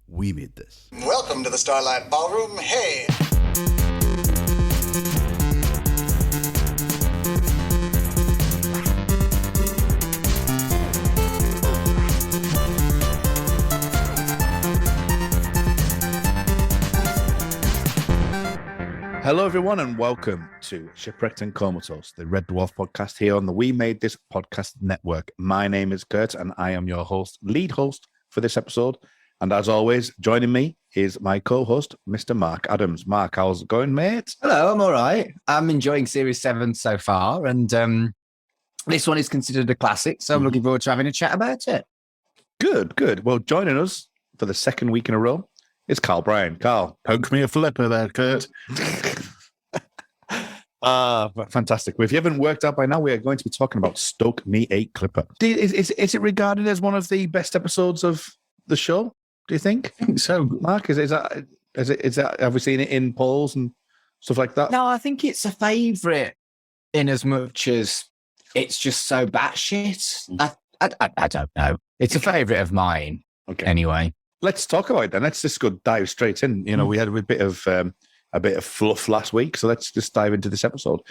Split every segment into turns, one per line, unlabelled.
We made this.
Welcome to the Starlight Ballroom. Hey!
Hello, everyone, and welcome to Shipwrecked and Comatose, the Red Dwarf podcast here on the We Made This podcast network. My name is Kurt, and I am your lead host for this episode. And as always, joining me is my co-host, Mr. Mark Adams. Mark, how's it going, mate?
Hello, I'm all right. I'm enjoying Series 7 so far, and this one is considered a classic, so I'm looking forward to having a chat about it.
Good. Well, joining us for the second week in a row is Carl Bryan. Carl.
Poke me a flipper there, Kurt.
Fantastic. Well, if you haven't worked out by now, we are going to be talking about Stoke Me A Clipper. Is it regarded as one of the best episodes of the show? Do you think?
I think so.
Mark, is that have we seen it in polls and stuff like that?
No, I think it's a favourite in as much as it's just so batshit. I don't know. It's a favourite of mine.
Okay.
Anyway.
Let's talk about it then. Let's just go dive straight in. You know, we had a bit of fluff last week, so let's just dive into this episode.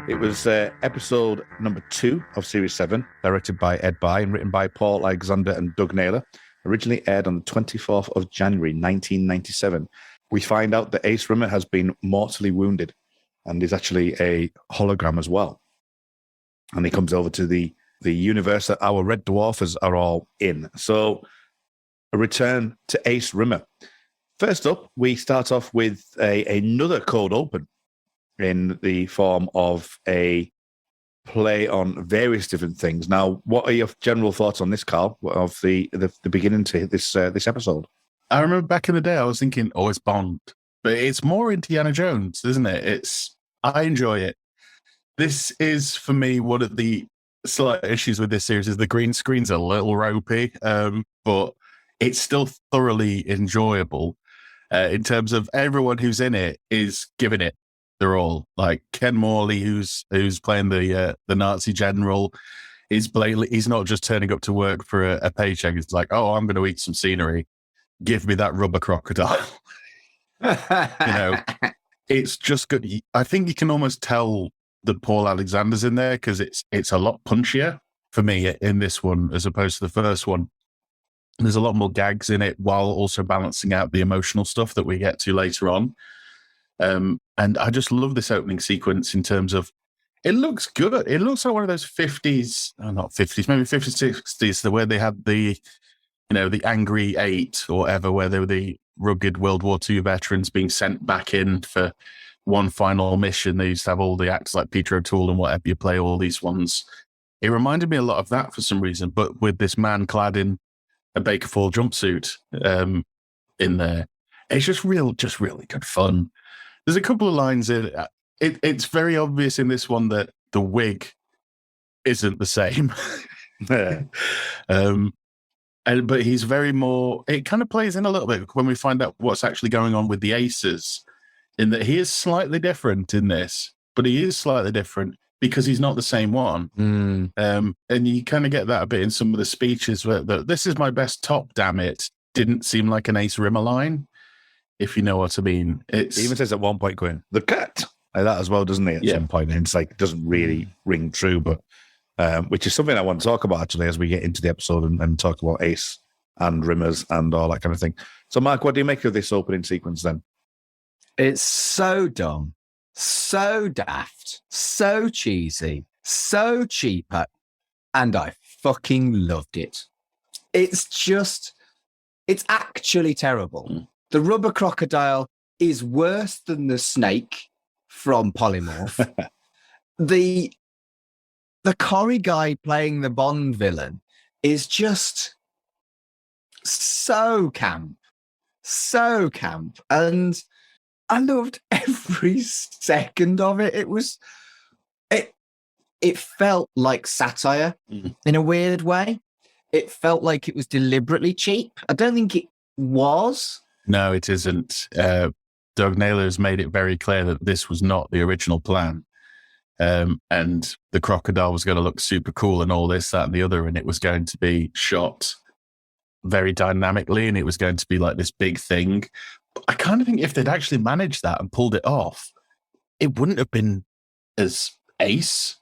It was episode number 2 of Series 7, directed by Ed By and written by Paul Alexander and Doug Naylor. Originally aired on the 24th of January, 1997. We find out that Ace Rimmer has been mortally wounded and is actually a hologram as well. And he comes over to the universe that our Red Dwarfers are all in. So, a return to Ace Rimmer. First up, we start off with another cold open in the form of a play on various different things. Now, what are your general thoughts on this, Carl, of the beginning to this episode?
I remember back in the day, I was thinking, it's Bond. But it's more Indiana Jones, isn't it? I enjoy it. This is, for me, one of the slight issues with this series is the green screen's a little ropey, but it's still thoroughly enjoyable in terms of everyone who's in it is giving it their all. Like Ken Morley, who's playing the Nazi general, he's not just turning up to work for a paycheck. It's like, I'm going to eat some scenery. Give me that rubber crocodile. It's just good. I think you can almost tell that Paul Alexander's in there because it's a lot punchier for me in this one as opposed to the first one. There's a lot more gags in it while also balancing out the emotional stuff that we get to later on. And I just love this opening sequence in terms of it looks good. It looks like one of those 50s, not 50s, maybe 50s, 60s, where they had the Angry Eight or whatever, where they were the rugged World War II veterans being sent back in for one final mission. They used to have all the actors like Peter O'Toole and whatever, you play all these ones. It reminded me a lot of that for some reason, but with this man clad in a Baker Fall jumpsuit in there. It's just really good fun. There's a couple of lines in it. It's very obvious in this one that the wig isn't the same. But he's very more, it kind of plays in a little bit when we find out what's actually going on with the Aces, in that he is slightly different in this, but he is slightly different because he's not the same one. And you kind of get that a bit in some of the speeches where this is my best top, damn it, didn't seem like an Ace Rimmer line, if you know what I mean. He
even says at one point going, the cat, like that as well, doesn't he, at some point? And it's like, it doesn't really ring true, but which is something I want to talk about actually as we get into the episode and talk about Ace and Rimmers and all that kind of thing. So, Mark, what do you make of this opening sequence then?
It's so dumb, so daft, so cheesy, so cheap, and I fucking loved it. It's actually terrible. The rubber crocodile is worse than the snake from Polymorph. The Corrie guy playing the Bond villain is just so camp, and I loved every second of it. It felt like satire in a weird way. It felt like it was deliberately cheap. I don't think it was.
No, it isn't. Doug Naylor has made it very clear that this was not the original plan. and the crocodile was going to look super cool and all this, that, and the other, and it was going to be shot very dynamically, and it was going to be like this big thing. But I kind of think if they'd actually managed that and pulled it off, it wouldn't have been as ace,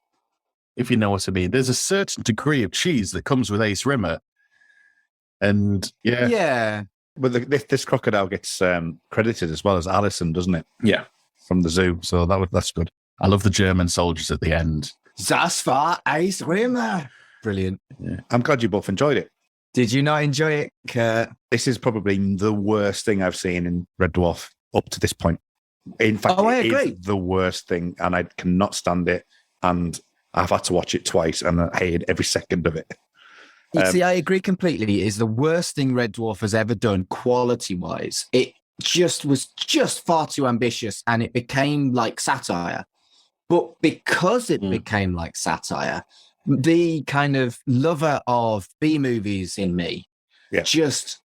if you know what I mean. There's a certain degree of cheese that comes with Ace Rimmer, and
Yeah.
But this crocodile gets credited as well as Alison, doesn't it?
Yeah.
From the zoo. So that's good.
I love the German soldiers at the end.
Das war Ace Rimmer. Brilliant.
Yeah.
I'm glad you both enjoyed it.
Did you not enjoy it, Kurt?
This is probably the worst thing I've seen in Red Dwarf up to this point. In fact,
I
it
agree.
is the worst thing, and I cannot stand it. And I've had to watch it twice, and I hated every second of it.
See, I agree completely. It is the worst thing Red Dwarf has ever done, quality-wise. It was just far too ambitious, and it became like satire. But because it became like satire, the kind of lover of B-movies in me just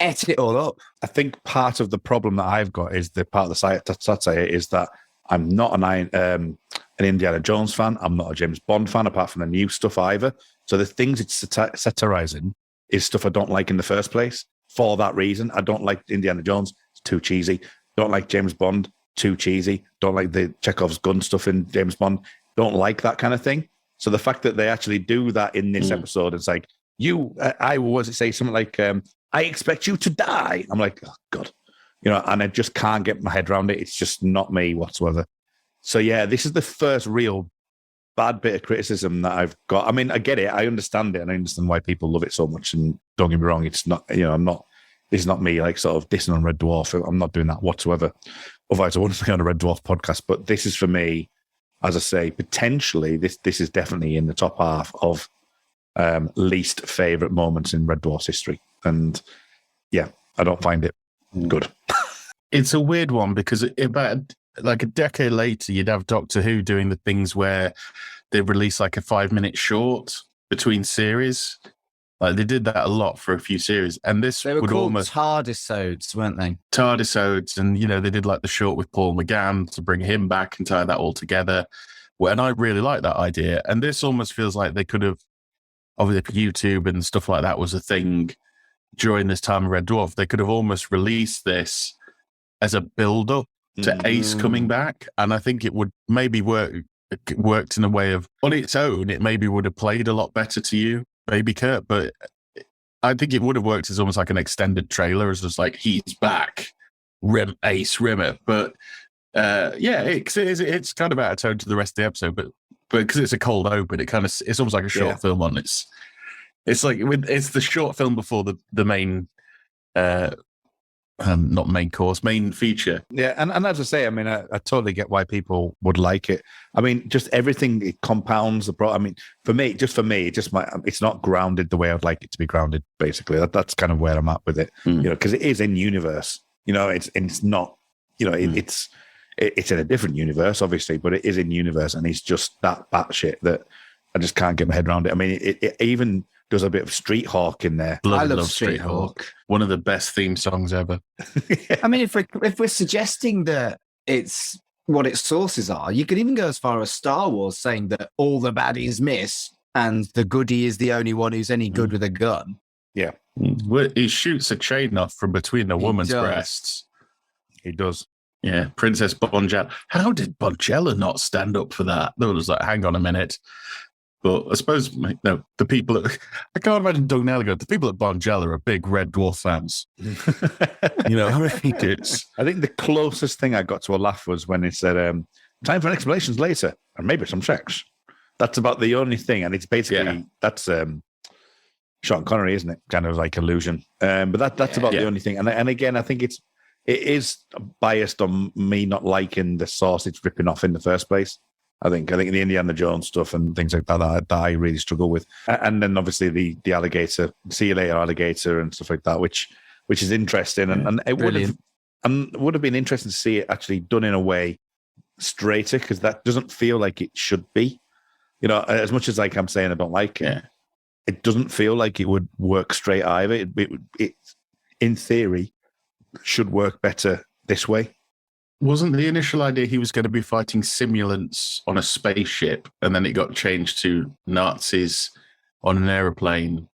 ate it all up.
I think part of the problem that I've got is the part of the satire is that I'm not an Indiana Jones fan. I'm not a James Bond fan, apart from the new stuff either. So the things it's satirizing is stuff I don't like in the first place. For that reason, I don't like Indiana Jones. It's too cheesy. Don't like James Bond. Too cheesy. Don't like the Chekhov's gun stuff in James Bond. Don't like that kind of thing. So the fact that they actually do that in this episode, it's like, I was say something like, I expect you to die. I'm like, oh, God. And I just can't get my head around it. It's just not me whatsoever. So, yeah, this is the first real bad bit of criticism that I've got. I mean, I get it. I understand it. And I understand why people love it so much. And don't get me wrong. It's not, this is not me like sort of dissing on Red Dwarf. I'm not doing that whatsoever. Otherwise, I wouldn't be on a Red Dwarf podcast. But this is for me, as I say, potentially, this is definitely in the top half of least favourite moments in Red Dwarf's history. And yeah, I don't find it good.
It's a weird one because about like a decade later, you'd have Doctor Who doing the things where they release like a 5-minute short between series. Like they did that a lot for a few series, and this
They were
would
called
almost
TARDISodes, weren't they?
TARDISodes, and they did like the short with Paul McGann to bring him back and tie that all together. Well, and I really like that idea. And this almost feels like they could have, obviously, if YouTube and stuff like that was a thing during this time of Red Dwarf, they could have almost released this as a build-up to Ace coming back, and I think it would maybe worked in a way of on its own. It maybe would have played a lot better to you, maybe Kurt, but I think it would have worked as almost like an extended trailer, as just like he's back, Ace Rimmer. But it's kind of out of tone to the rest of the episode, but because it's a cold open, it's almost like a short film on its. It's like it's the short film before the main. Not main course, main feature.
Yeah, and as I say, I mean, I totally get why people would like it. I mean, just everything, it compounds the I mean, for me, it's not grounded the way I'd like it to be grounded, basically. That's kind of where I'm at with it, because it is in universe. It's not, it's in a different universe, obviously, but it is in universe, and it's just that batshit that I just can't get my head around it. I mean, it even does a bit of Street Hawk in there.
I love Street Hawk.
One of the best theme songs ever.
I mean, if we're suggesting that it's what its sources are, you could even go as far as Star Wars saying that all the baddies miss and the goodie is the only one who's any good with a gun.
Yeah.
Well, he shoots a chain off from between a woman's breasts.
He does.
Yeah, Princess Bonjella. How did Bonjella not stand up for that? They was like, hang on a minute. But I suppose, no, the people I can't imagine Doug Naylor going, the people at Bonjella are big Red Dwarf fans.
I think the closest thing I got to a laugh was when he said, time for explanations later, and maybe some sex. That's about the only thing. And it's basically, that's Sean Connery, isn't it? Kind of like illusion. But that's about the only thing. And again, I think it is biased on me not liking the source it's ripping off in the first place. I think the Indiana Jones stuff and things like that I really struggle with. And then obviously the alligator, see you later alligator and stuff like that, which is interesting. And it would have been interesting to see it actually done in a way straighter, because that doesn't feel like it should be. As much as like I'm saying I don't like it, it doesn't feel like it would work straight either. It in theory should work better this way.
wasn't the initial idea he was going to be fighting simulants on a spaceship, and then it got changed to Nazis on an aeroplane?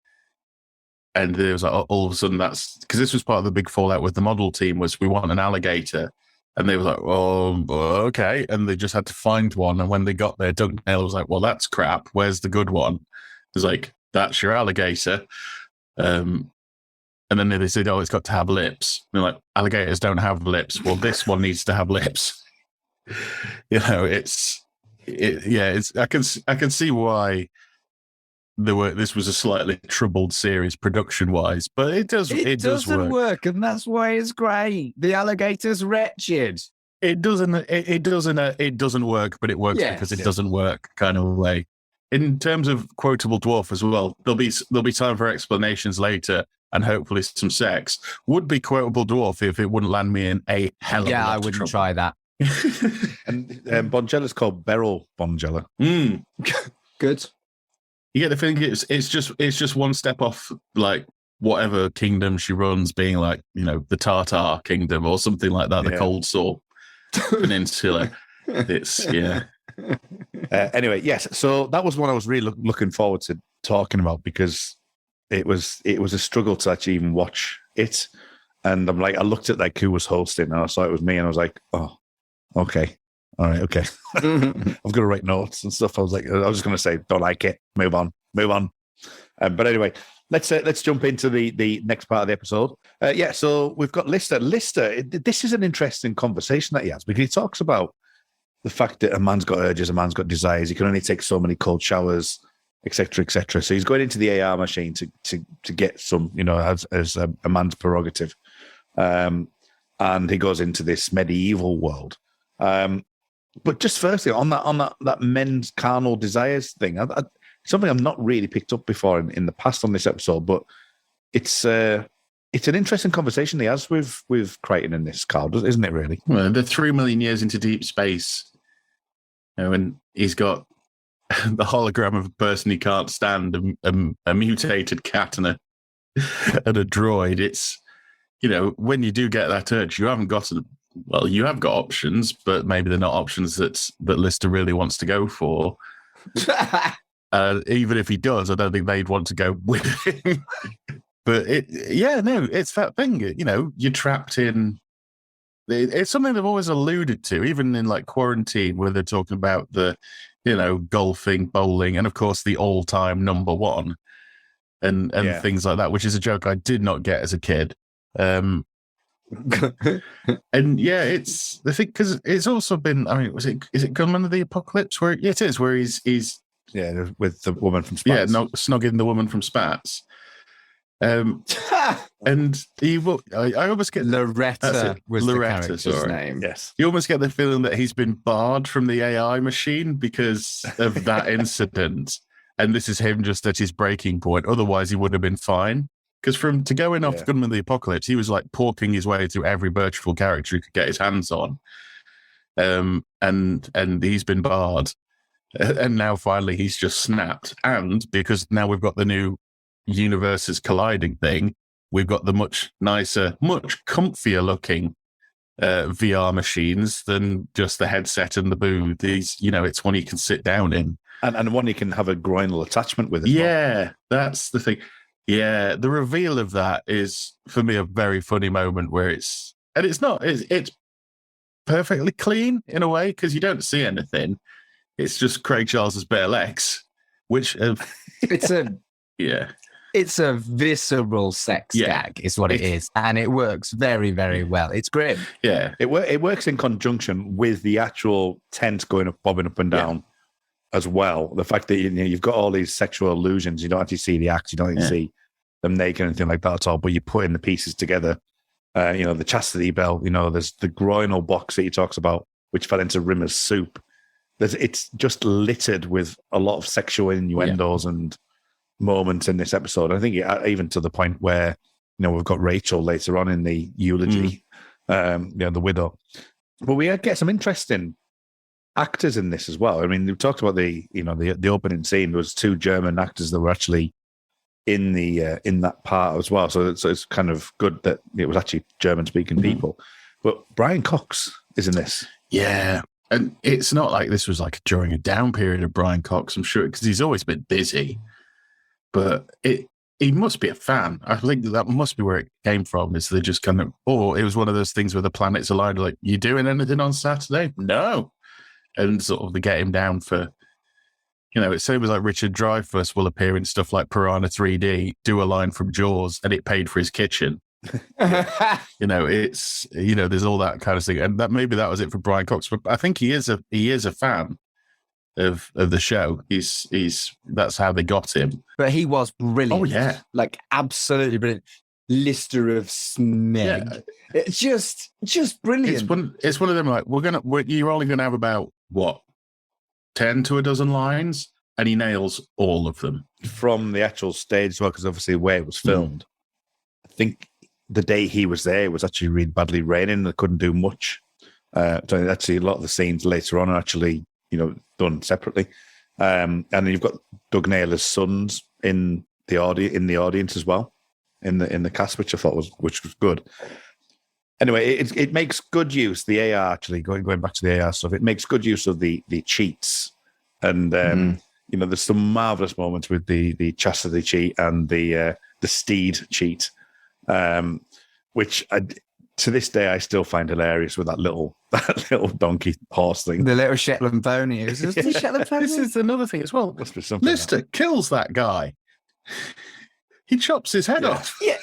And there was like, all of a sudden, that's because this was part of the big fallout with the model team, was we want an alligator. And they were like, oh, okay. And they just had to find one. And when they got there, Doug Naylor was like, well, that's crap. Where's the good one? It was like, that's your alligator. And then they said, oh, it's got to have lips. And they're like, alligators don't have lips. Well, this one needs to have lips. You know, I can see why this was a slightly troubled series production wise, but it doesn't
work, and that's why it's great. The alligator's wretched.
It doesn't work, but it works because it doesn't work kind of way. In terms of quotable dwarf as well, there'll be time for explanations later and hopefully some sex. Would be quotable dwarf if it wouldn't land me in a hell of a lot
I
of
wouldn't
trouble.
try that.
And Bongella's called Beryl Bongella.
Good.
You get the feeling it's just one step off, like whatever kingdom she runs, being like, you know, the Tartar kingdom or something like that, the Cold Sore Peninsula. It's
Anyway, yes. So that was one I was really looking forward to talking about, because it was a struggle to actually even watch it. And I'm like, I looked at like who was hosting, and I saw it was me, and I was like, oh, okay. All right, okay. I've got to write notes and stuff. I was just going to say, don't like it. Move on. But anyway, let's jump into the next part of the episode. So we've got Lister. Lister, this is an interesting conversation that he has, because he talks about the fact that a man's got urges, a man's got desires. He can only take so many cold showers, etc., etc. So he's going into the AR machine to get some, you know, as a man's prerogative. And he goes into this medieval world. But just firstly, on that men's carnal desires thing, something I've not really picked up before in the past on this episode, but it's an interesting conversation he has with Crichton in this, Carl, isn't it? Really?
Well, they're 3 million years into deep space, you know, and he's got the hologram of a person he can't stand, a mutated cat and a droid. It's, you know, when you do get that urge, you have got options, but maybe they're not options that Lister really wants to go for. Even if he does, I don't think they'd want to go with him. But it's that thing. You know, you're trapped in. It's something they've always alluded to, even in like Quarantine, where they're talking about the, you know, golfing, bowling, and of course the all-time number one, and things like that, which is a joke I did not get as a kid. And it's the thing, because it's also been, I mean, is it Gunman of the Apocalypse where it is, where he's
with the woman from Spats.
Snogging the woman from Spats. And he will, I almost get
Loretta was the character's name.
Yes,
you almost get the feeling that he's been barred from the AI machine because of that incident, and this is him just at his breaking point. Otherwise, he would have been fine. Because to going off Gunman of the Apocalypse, he was like porking his way through every virtual character he could get his hands on. And he's been barred. And now finally he's just snapped. And because now we've got the new universes colliding thing, we've got the much nicer, much comfier looking VR machines than just the headset and the booth. These, you know, it's one you can sit down in.
And one you can have a groinal attachment with.
That's the thing. Yeah, the reveal of that is, for me, a very funny moment where it's perfectly clean in a way, because you don't see anything. It's just Craig Charles's bare legs, which
it's a visceral sex gag is what it is, and it works very, very well. It's grim.
Yeah, it works in conjunction with the actual tent bobbing up and down. As well, the fact that you've got all these sexual illusions, you don't actually see the act, you don't actually see them naked or anything like that at all, but you put in the pieces together. The chastity belt, there's the groinal box that he talks about, which fell into Rimmer's soup. It's just littered with a lot of sexual innuendos and moments in this episode. I think even to the point where we've got Rachel later on in the eulogy, the widow. But we get some interesting actors in this as well. I mean, we talked about the opening scene. There was 2 German actors that were actually in that part as well. So it's kind of good that it was actually German speaking people. But Brian Cox is in this.
Yeah. And it's not like this was like during a down period of Brian Cox, I'm sure, because he's always been busy. But he must be a fan. I think that must be where it came from, is they just kind of, or it was one of those things where the planets aligned, like, you doing anything on Saturday? No. And sort of they get him down for, it's same as like Richard Dreyfuss will appear in stuff like Piranha 3D, do a line from Jaws, and it paid for his kitchen. It's, there's all that kind of thing. And maybe that was it for Brian Cox, but I think he is a fan of the show. He's that's how they got him.
But he was brilliant.
Oh yeah,
like absolutely brilliant. Lister of Smeg. Yeah. It's just brilliant.
It's one of them like you're only gonna have about 10 to a dozen lines, and he nails all of them
from the actual stage as well, because obviously where it was filmed. I think the day he was there, it was actually really badly raining. They couldn't do much. So actually, a lot of the scenes later on are actually done separately. And then you've got Doug Naylor's sons in the audience as well, in the cast, which I thought was good. Anyway, it makes good use, the AR, actually, going back to the AR stuff, it makes good use of the cheats. And there's some marvelous moments with the chastity cheat and the steed cheat, which to this day I still find hilarious, with that little donkey horse thing.
The little Shetland pony. Is this the Shetland pony?
This is another thing as well.
Must be something.
Lister kills that guy. He chops his head off.
Yeah.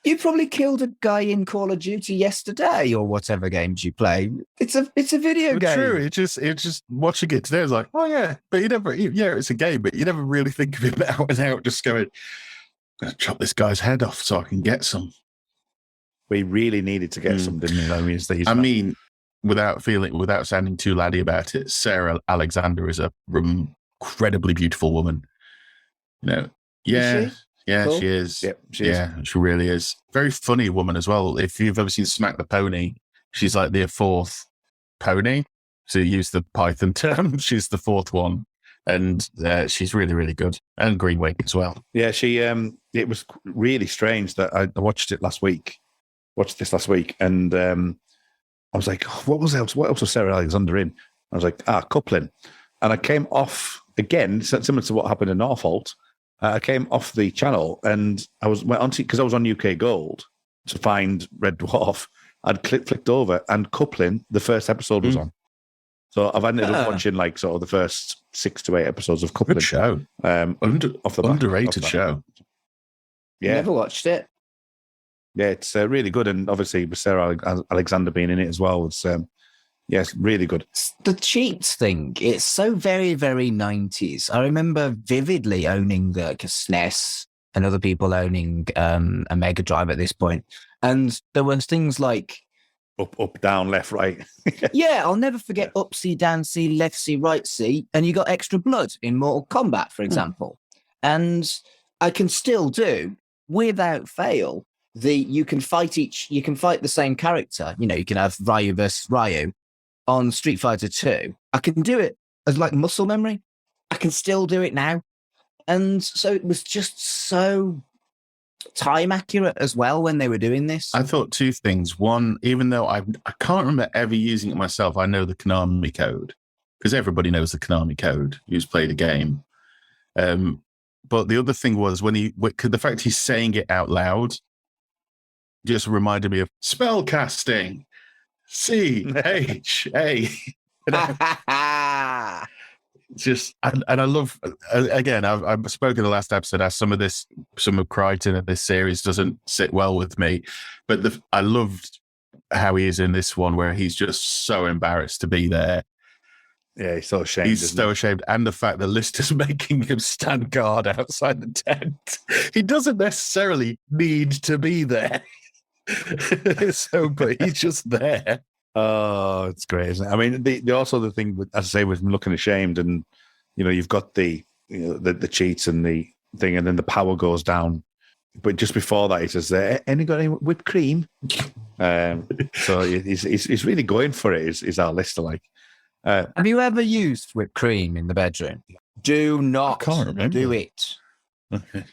You probably killed a guy in Call of Duty yesterday, or whatever games you play. It's a video game.
True. It just watching it today is like, oh yeah, but it's a game, but you never really think of it out and out. Just going, I'm going to chop this guy's head off so I can get some.
We really needed to get some, didn't we?
I mean, without sounding too laddie about it, Sarah Alexander is a incredibly beautiful woman. Yeah.
Is she?
Yeah,
cool.
She is.
Yep, she is.
Yeah, she really is. Very funny woman as well. If you've ever seen Smack the Pony, she's like the fourth pony. So you use the Python term. She's the fourth one. And she's really, really good. And Greenway as well.
Yeah, she. It was really strange that I watched this last week, and I was like, what else was Sarah Alexander in? I was like, coupling. And I came off, again, similar to what happened in Norfolk. I came off the channel and went on because I was on UK Gold to find Red Dwarf. I'd flicked over, and Coupling, the first episode was on. So I've ended up watching like sort of the first 6 to 8 episodes of Coupling.
Good show. Underrated show.
Yeah.
Never watched it.
Yeah, it's really good. And obviously with Sarah Alexander being in it as well, it's yes, really good.
The cheats thing, it's so very, very 90s. I remember vividly owning the SNES and other people owning a Mega Drive at this point. And there was things like...
Up, down, left, right.
Yeah, I'll never forget up C, down C, left C, right C. And you got extra blood in Mortal Kombat, for example. And I can still do, without fail, you can fight the same character. You can have Ryu versus Ryu. On Street Fighter 2, I can do it as like muscle memory. I can still do it now. And so it was just so time accurate as well when they were doing this.
I thought two things. One, even though I can't remember ever using it myself, I know the Konami code, because everybody knows the Konami code who's played a game. But the other thing was the fact he's saying it out loud just reminded me of spell casting. C-H-A. Just, and I love, again, I've spoken in the last episode, as some of Crichton in this series doesn't sit well with me, but I loved how he is in this one, where he's just so embarrassed to be there.
Yeah, he's so ashamed.
He's so ashamed. And the fact that Lister's making him stand guard outside the tent. He doesn't necessarily need to be there. But he's just there.
Oh, it's great, isn't it? I mean, also the thing with, as I say, with him looking ashamed, and you've got the cheats and the thing, and then the power goes down. But just before that, he says, "Any got any whipped cream?" So he's really going for it. Is our Lister like?
Have you ever used whipped cream in the bedroom? Do not do it.
Okay.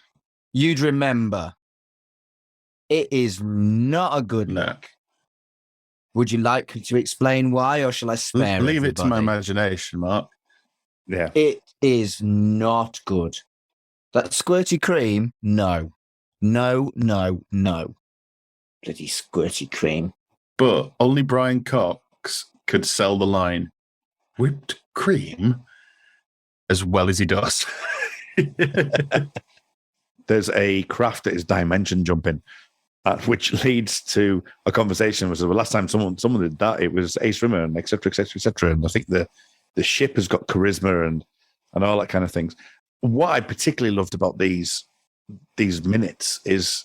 You'd remember. It is not a good look. Would you like to explain why, or shall I spare
Leave it to my
everybody?
imagination, Mark.
Yeah.
It is not good. That squirty cream, no. No, no, no. Bloody squirty cream.
But only Brian Cox could sell the line whipped cream as well as he does.
There's a craft that is dimension jumping, which leads to a conversation. Was the last time someone did that? It was Ace Rimmer and et cetera, et cetera, et cetera. And I think the ship has got charisma and all that kind of things. What I particularly loved about these minutes is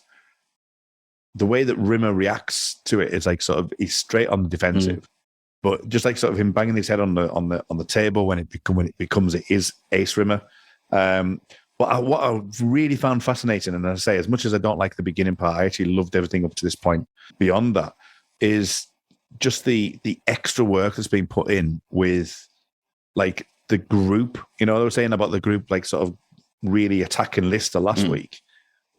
the way that Rimmer reacts to it. Is like sort of he's straight on the defensive, but just like sort of him banging his head on the table when it becomes it is Ace Rimmer. What I really found fascinating, and as I say, as much as I don't like the beginning part, I actually loved everything up to this point. Beyond that, is just the extra work that's been put in with like the group. You know, I was saying about the group, like sort of really attacking Lister last week.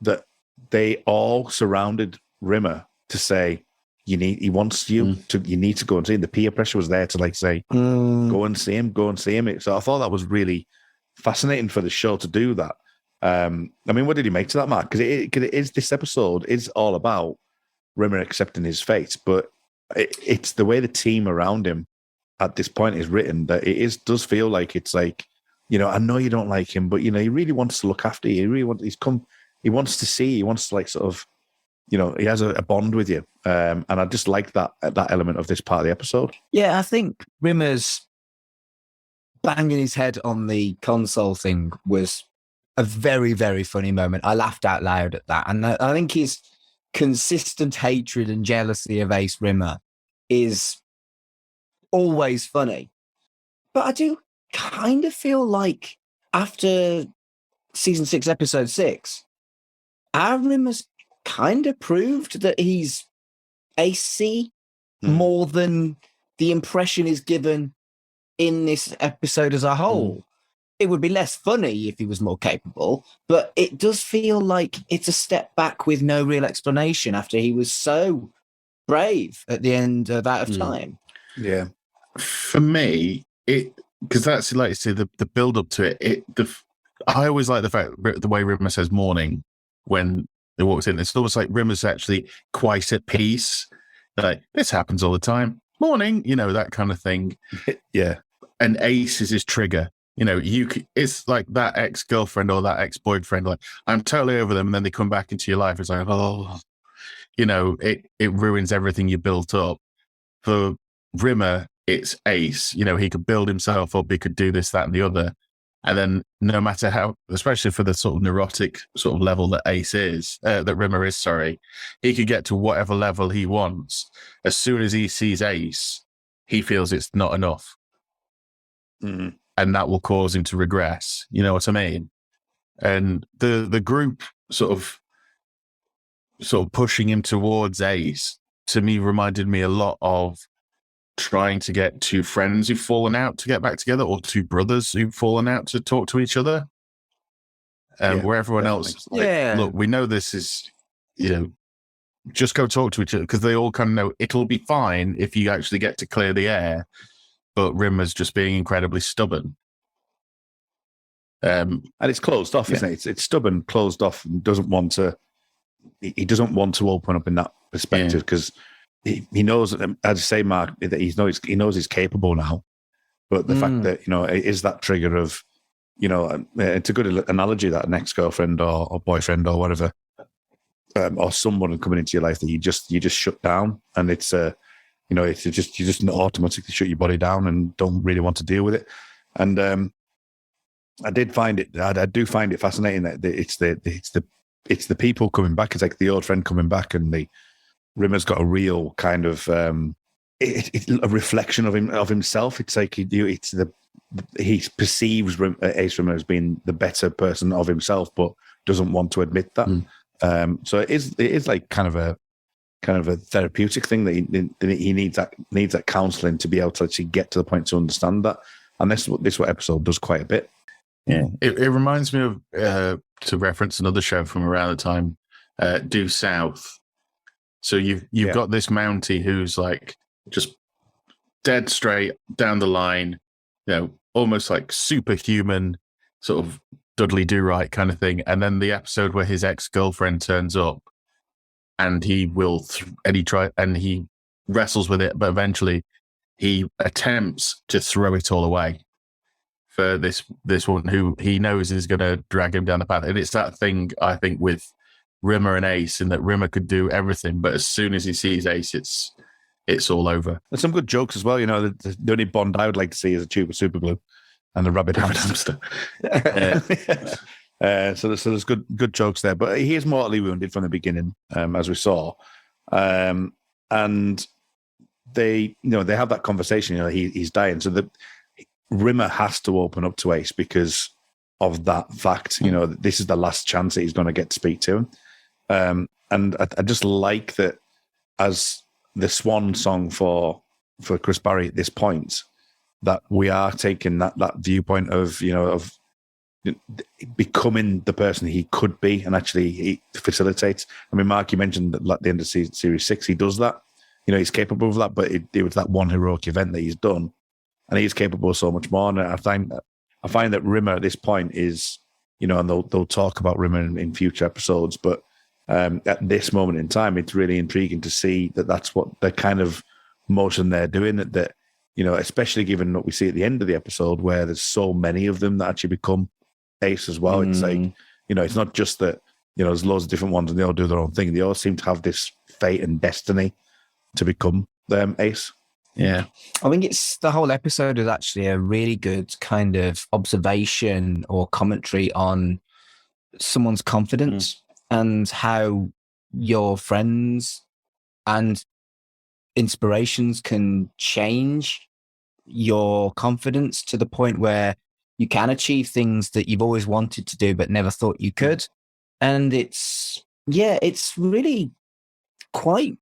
That they all surrounded Rimmer to say, you need to go and see him. The peer pressure was there to like say, go and see him. So I thought that was really fascinating for the show to do that. I mean, what did you make to that, Mark? Because this episode is all about Rimmer accepting his fate, but it's the way the team around him at this point is written that does feel like it's like, you know, I know you don't like him, but you know, he really wants to look after you. He wants to see, he wants to like sort of, you know, he has a bond with you. And I just like that element of this part of the episode.
Yeah, I think Rimmer's banging his head on the console thing was a very, very funny moment. I laughed out loud at that. And I think his consistent hatred and jealousy of Ace Rimmer is always funny. But I do kind of feel like after season 6, episode 6, our Rimmer's kind of proved that he's AC more than the impression is given in this episode as a whole. It would be less funny if he was more capable, but it does feel like it's a step back with no real explanation after he was so brave at the end of Out of Time.
Yeah.
For me, because that's like you say, the build up to it. I always like the fact the way Rimmer says morning when they walks in. It's almost like Rimmer's actually quite at peace. Like, this happens all the time. Morning, you know, that kind of thing.
Yeah.
And Ace is his trigger. You know, it's like that ex-girlfriend or that ex-boyfriend. Like, I'm totally over them, and then they come back into your life. It's like, oh, you know, it ruins everything you built up. For Rimmer, it's Ace. You know, he could build himself up. He could do this, that, and the other. And then no matter how, especially for the sort of neurotic sort of level that Ace is, that Rimmer is, sorry, he could get to whatever level he wants. As soon as he sees Ace, he feels it's not enough.
Mm-hmm.
And that will cause him to regress. You know what I mean? And the group sort of pushing him towards Ace, to me, reminded me a lot of trying to get two friends who've fallen out to get back together, or two brothers who've fallen out to talk to each other. Where everyone else, like, look, we know this is, you know, just go talk to each other, because they all kind of know it'll be fine if you actually get to clear the air. But Rimmer's just being incredibly stubborn.
And it's closed off, isn't it? It's stubborn, closed off, and doesn't want to. He doesn't want to open up in that perspective, because he knows, as I say, Mark, that he knows he's capable now. But the fact that, you know, it is that trigger of, you know, it's a good analogy that an ex-girlfriend or boyfriend or whatever, or someone coming into your life that you just shut down, and it's you know, it's just you just automatically shut your body down and don't really want to deal with it. And I do find it fascinating that it's the people coming back. It's like the old friend coming back, and the Rimmer's got a real kind of a reflection of himself. It's like he perceives Ace Rimmer as being the better person of himself, but doesn't want to admit that. So it is like kind of a therapeutic thing that he needs that counselling to be able to actually get to the point to understand that. And this what episode does quite a bit.
Yeah, it reminds me of, to reference another show from around the time, Due South. So you've got this Mountie who's like just dead straight down the line, almost like superhuman sort of Dudley Do-Right kind of thing. And then the episode where his ex-girlfriend turns up and he he wrestles with it, but eventually he attempts to throw it all away for this one who he knows is going to drag him down the path. And it's that thing, I think, with Rimmer and Ace, in that Rimmer could do everything, but as soon as he sees Ace, it's all over.
There's some good jokes as well. The only Bond I would like to see is a tube of super glue and a rabbit hamster. So there's good jokes there. But he is mortally wounded from the beginning, as we saw. And they have that conversation. He's dying. So Rimmer has to open up to Ace because of that fact. This is the last chance that he's going to get to speak to him. And I just like that as the swan song for Chris Barry at this point, that we are taking that viewpoint of becoming the person he could be, and actually he facilitates. I mean, Mark, you mentioned that at the end of Series 6, he does that. He's capable of that, but it was that one heroic event that he's done, and he's capable of so much more. And I find that Rimmer at this point is, and they'll talk about Rimmer in future episodes, but at this moment in time, it's really intriguing to see that that's what the kind of motion they're doing. That especially given what we see at the end of the episode, where there's so many of them that actually become Ace as well. It's like it's not just that there's loads of different ones and they all do their own thing. They all seem to have this fate and destiny to become Ace.
Yeah, I think it's the whole episode is actually a really good kind of observation or commentary on someone's confidence. And how your friends and inspirations can change your confidence to the point where you can achieve things that you've always wanted to do but never thought you could. And it's really quite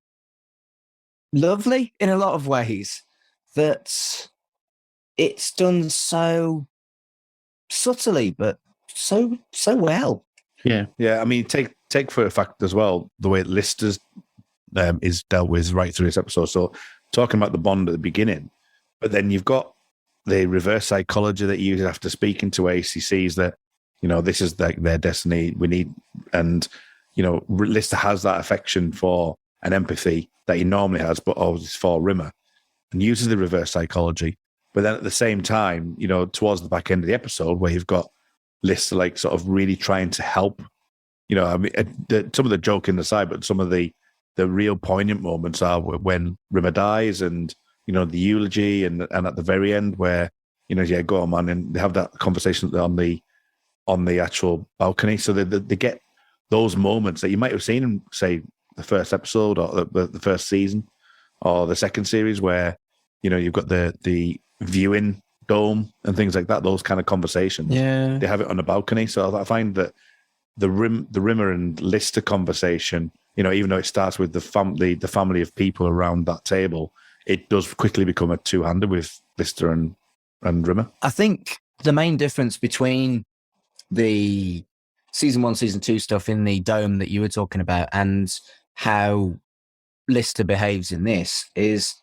lovely in a lot of ways that it's done so subtly but so well.
Yeah. I mean, take for a fact as well the way Lister's is dealt with right through this episode. So talking about the Bond at the beginning, but then you've got the reverse psychology that you use after speaking to Ace. He sees that this is their destiny. We need, and Lister has that affection for and empathy that he normally has, but always for Rimmer, and uses the reverse psychology. But then at the same time, towards the back end of the episode, where you've got Lister like sort of really trying to help, I mean, some of the joking aside, but some of the real poignant moments are when Rimmer dies and, the eulogy and at the very end where, go on, man, and they have that conversation on the actual balcony. So they get those moments that you might have seen in, say, the first episode or the first season or the second series where, you've got the viewing dome and things like that, those kind of conversations.
Yeah.
They have it on a balcony. So I find that the Rimmer and Lister conversation, even though it starts with the family of people around that table, it does quickly become a two-hander with Lister and Rimmer.
I think the main difference between the season 1, season 2 stuff in the dome that you were talking about and how Lister behaves in this is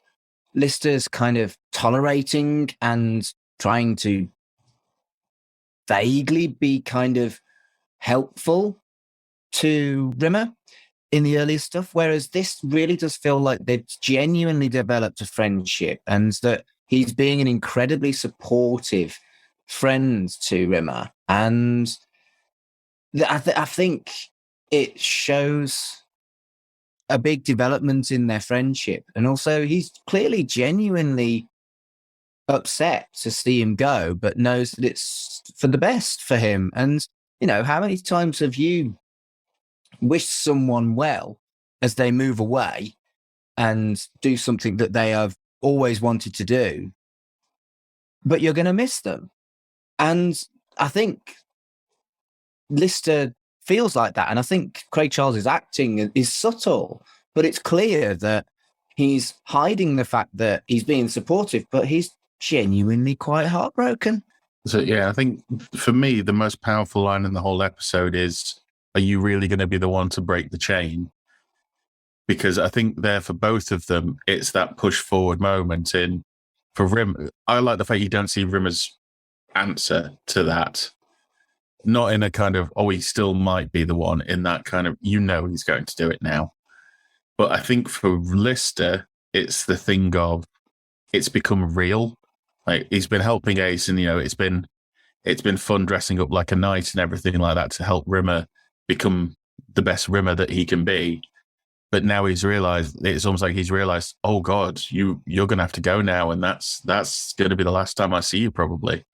Lister's kind of tolerating and trying to vaguely be kind of helpful to Rimmer in the earlier stuff, whereas this really does feel like they've genuinely developed a friendship and that he's being an incredibly supportive friend to Rimmer. And I think it shows a big development in their friendship. And also he's clearly genuinely upset to see him go, but knows that it's for the best for him. And, how many times have you wished someone well as they move away and do something that they have always wanted to do, but you're going to miss them? And I think Lister feels like that. And I think Craig Charles' acting is subtle, but it's clear that he's hiding the fact that he's being supportive, but he's genuinely quite heartbroken.
So, I think for me, the most powerful line in the whole episode is, are you really going to be the one to break the chain? because I think there for both of them, it's that push forward moment. In for Rim, I like the fact you don't see Rimmer's answer to that. Not in a kind of, oh, he still might be the one, in that kind of, he's going to do it now. But I think for Lister, it's the thing of, it's become real. Like, he's been helping Ace, and, it's been fun dressing up like a knight and everything like that to help Rimmer become the best Rimmer that he can be. But now it's almost like he's realized, oh God, you're going to have to go now. And that's going to be the last time I see you, probably.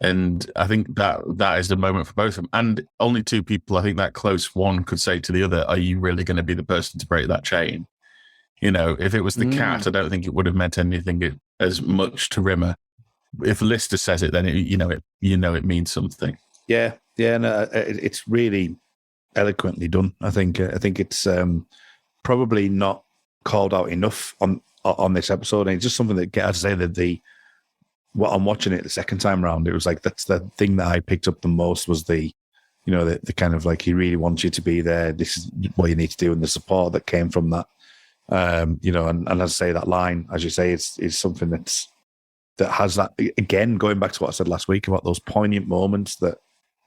And I think that is the moment for both of them. And only two people, I think, that close one could say to the other, are you really going to be the person to break that chain? If it was the cat, I don't think it would have meant anything as much to Rimmer. If Lister says it, then it means something.
Yeah. No, it's really eloquently done. I think it's probably not called out enough on this episode. And it's just something that, as I say, that I'm watching it the second time around, it was like, that's the thing that I picked up the most, was the kind of like, he really wants you to be there. This is what you need to do, and the support that came from that. And as I say, that line, as you say, is something that has that, again, going back to what I said last week about those poignant moments that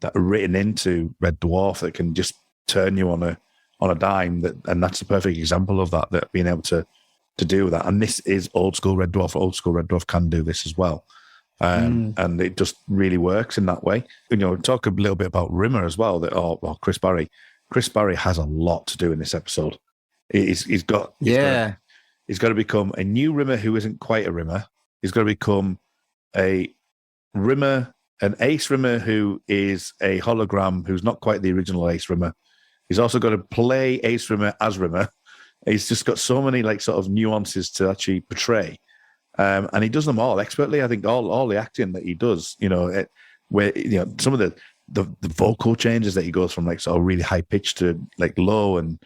are written into Red Dwarf that can just turn you on a dime. And that's a perfect example of that being able to do that. And this is old school Red Dwarf. Old school Red Dwarf can do this as well. And it just really works in that way. Talk a little bit about Rimmer as well, or Chris Barry. Chris Barry has a lot to do in this episode. He's got to become a new Rimmer who isn't quite a Rimmer. He's got to become a Rimmer, an Ace Rimmer who is a hologram, who's not quite the original Ace Rimmer. He's also got to play Ace Rimmer as Rimmer. He's just got so many sort of nuances to actually portray. And he does them all expertly. I think all the acting that he does, where some of the vocal changes that he goes from sort of really high pitched to low, and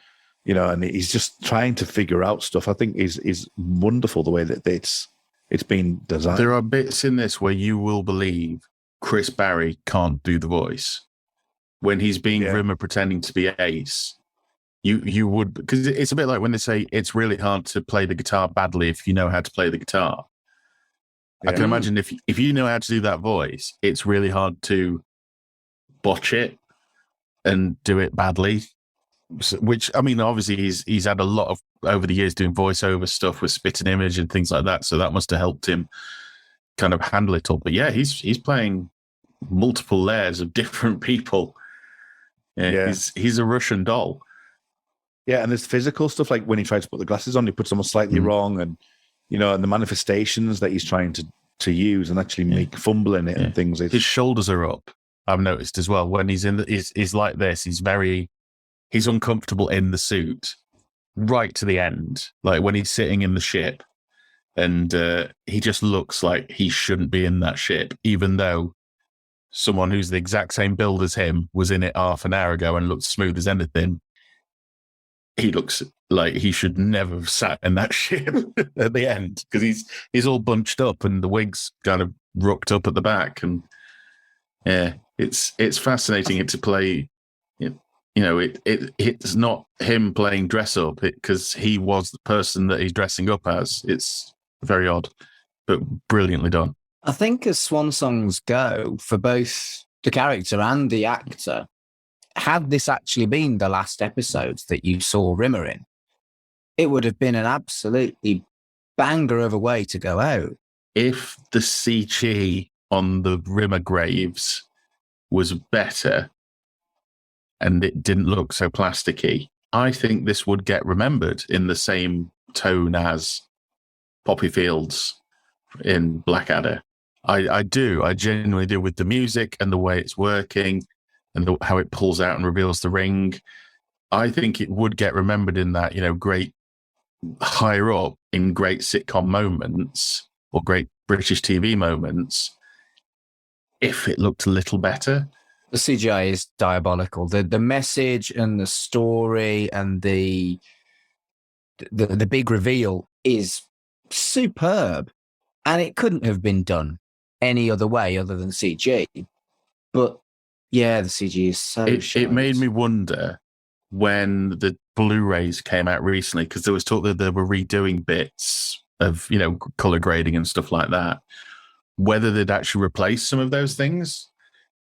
and he's just trying to figure out stuff. I think is wonderful the way that it's been designed.
There are bits in this where you will believe Chris Barry can't do the voice when he's being Rimmer pretending to be Ace. You would, because it's a bit like when they say it's really hard to play the guitar badly if you know how to play the guitar. I can imagine if you know how to do that voice, it's really hard to botch it and do it badly. Which, I mean, obviously he's had a lot of, over the years, doing voiceover stuff with Spit and Image and things like that. So that must have helped him kind of handle it all. But yeah, he's playing multiple layers of different people. Yeah. He's a Russian doll.
Yeah, and there's physical stuff, like when he tries to put the glasses on, he puts them slightly wrong, and and the manifestations that he's trying to use and actually make fumbling it and things.
His shoulders are up. I've noticed as well when he's he's like this. He's uncomfortable in the suit right to the end, like when he's sitting in the ship, and he just looks like he shouldn't be in that ship, even though someone who's the exact same build as him was in it half an hour ago and looked smooth as anything. He looks like he should never have sat in that ship at the end, because he's all bunched up and the wig's kind of rocked up at the back. And it's fascinating it to play. It's not him playing dress up, because he was the person that he's dressing up as. It's very odd, but brilliantly done.
I think as swan songs go for both the character and the actor, had this actually been the last episodes that you saw Rimmer in, it would have been an absolutely banger of a way to go out.
If the CG on the Rimmer graves was better and it didn't look so plasticky, I think this would get remembered in the same tone as Poppy Fields in Blackadder. I do. I genuinely do, with the music and the way it's working and how it pulls out and reveals the ring. I think it would get remembered in that, great higher up in great sitcom moments or great British TV moments, if it looked a little better.
The CGI is diabolical. The message and the story and the big reveal is superb, and it couldn't have been done any other way other than CG. But yeah, the CG is so
it made me wonder when the Blu-rays came out recently, because there was talk that they were redoing bits of, color grading and stuff like that, whether they'd actually replace some of those things.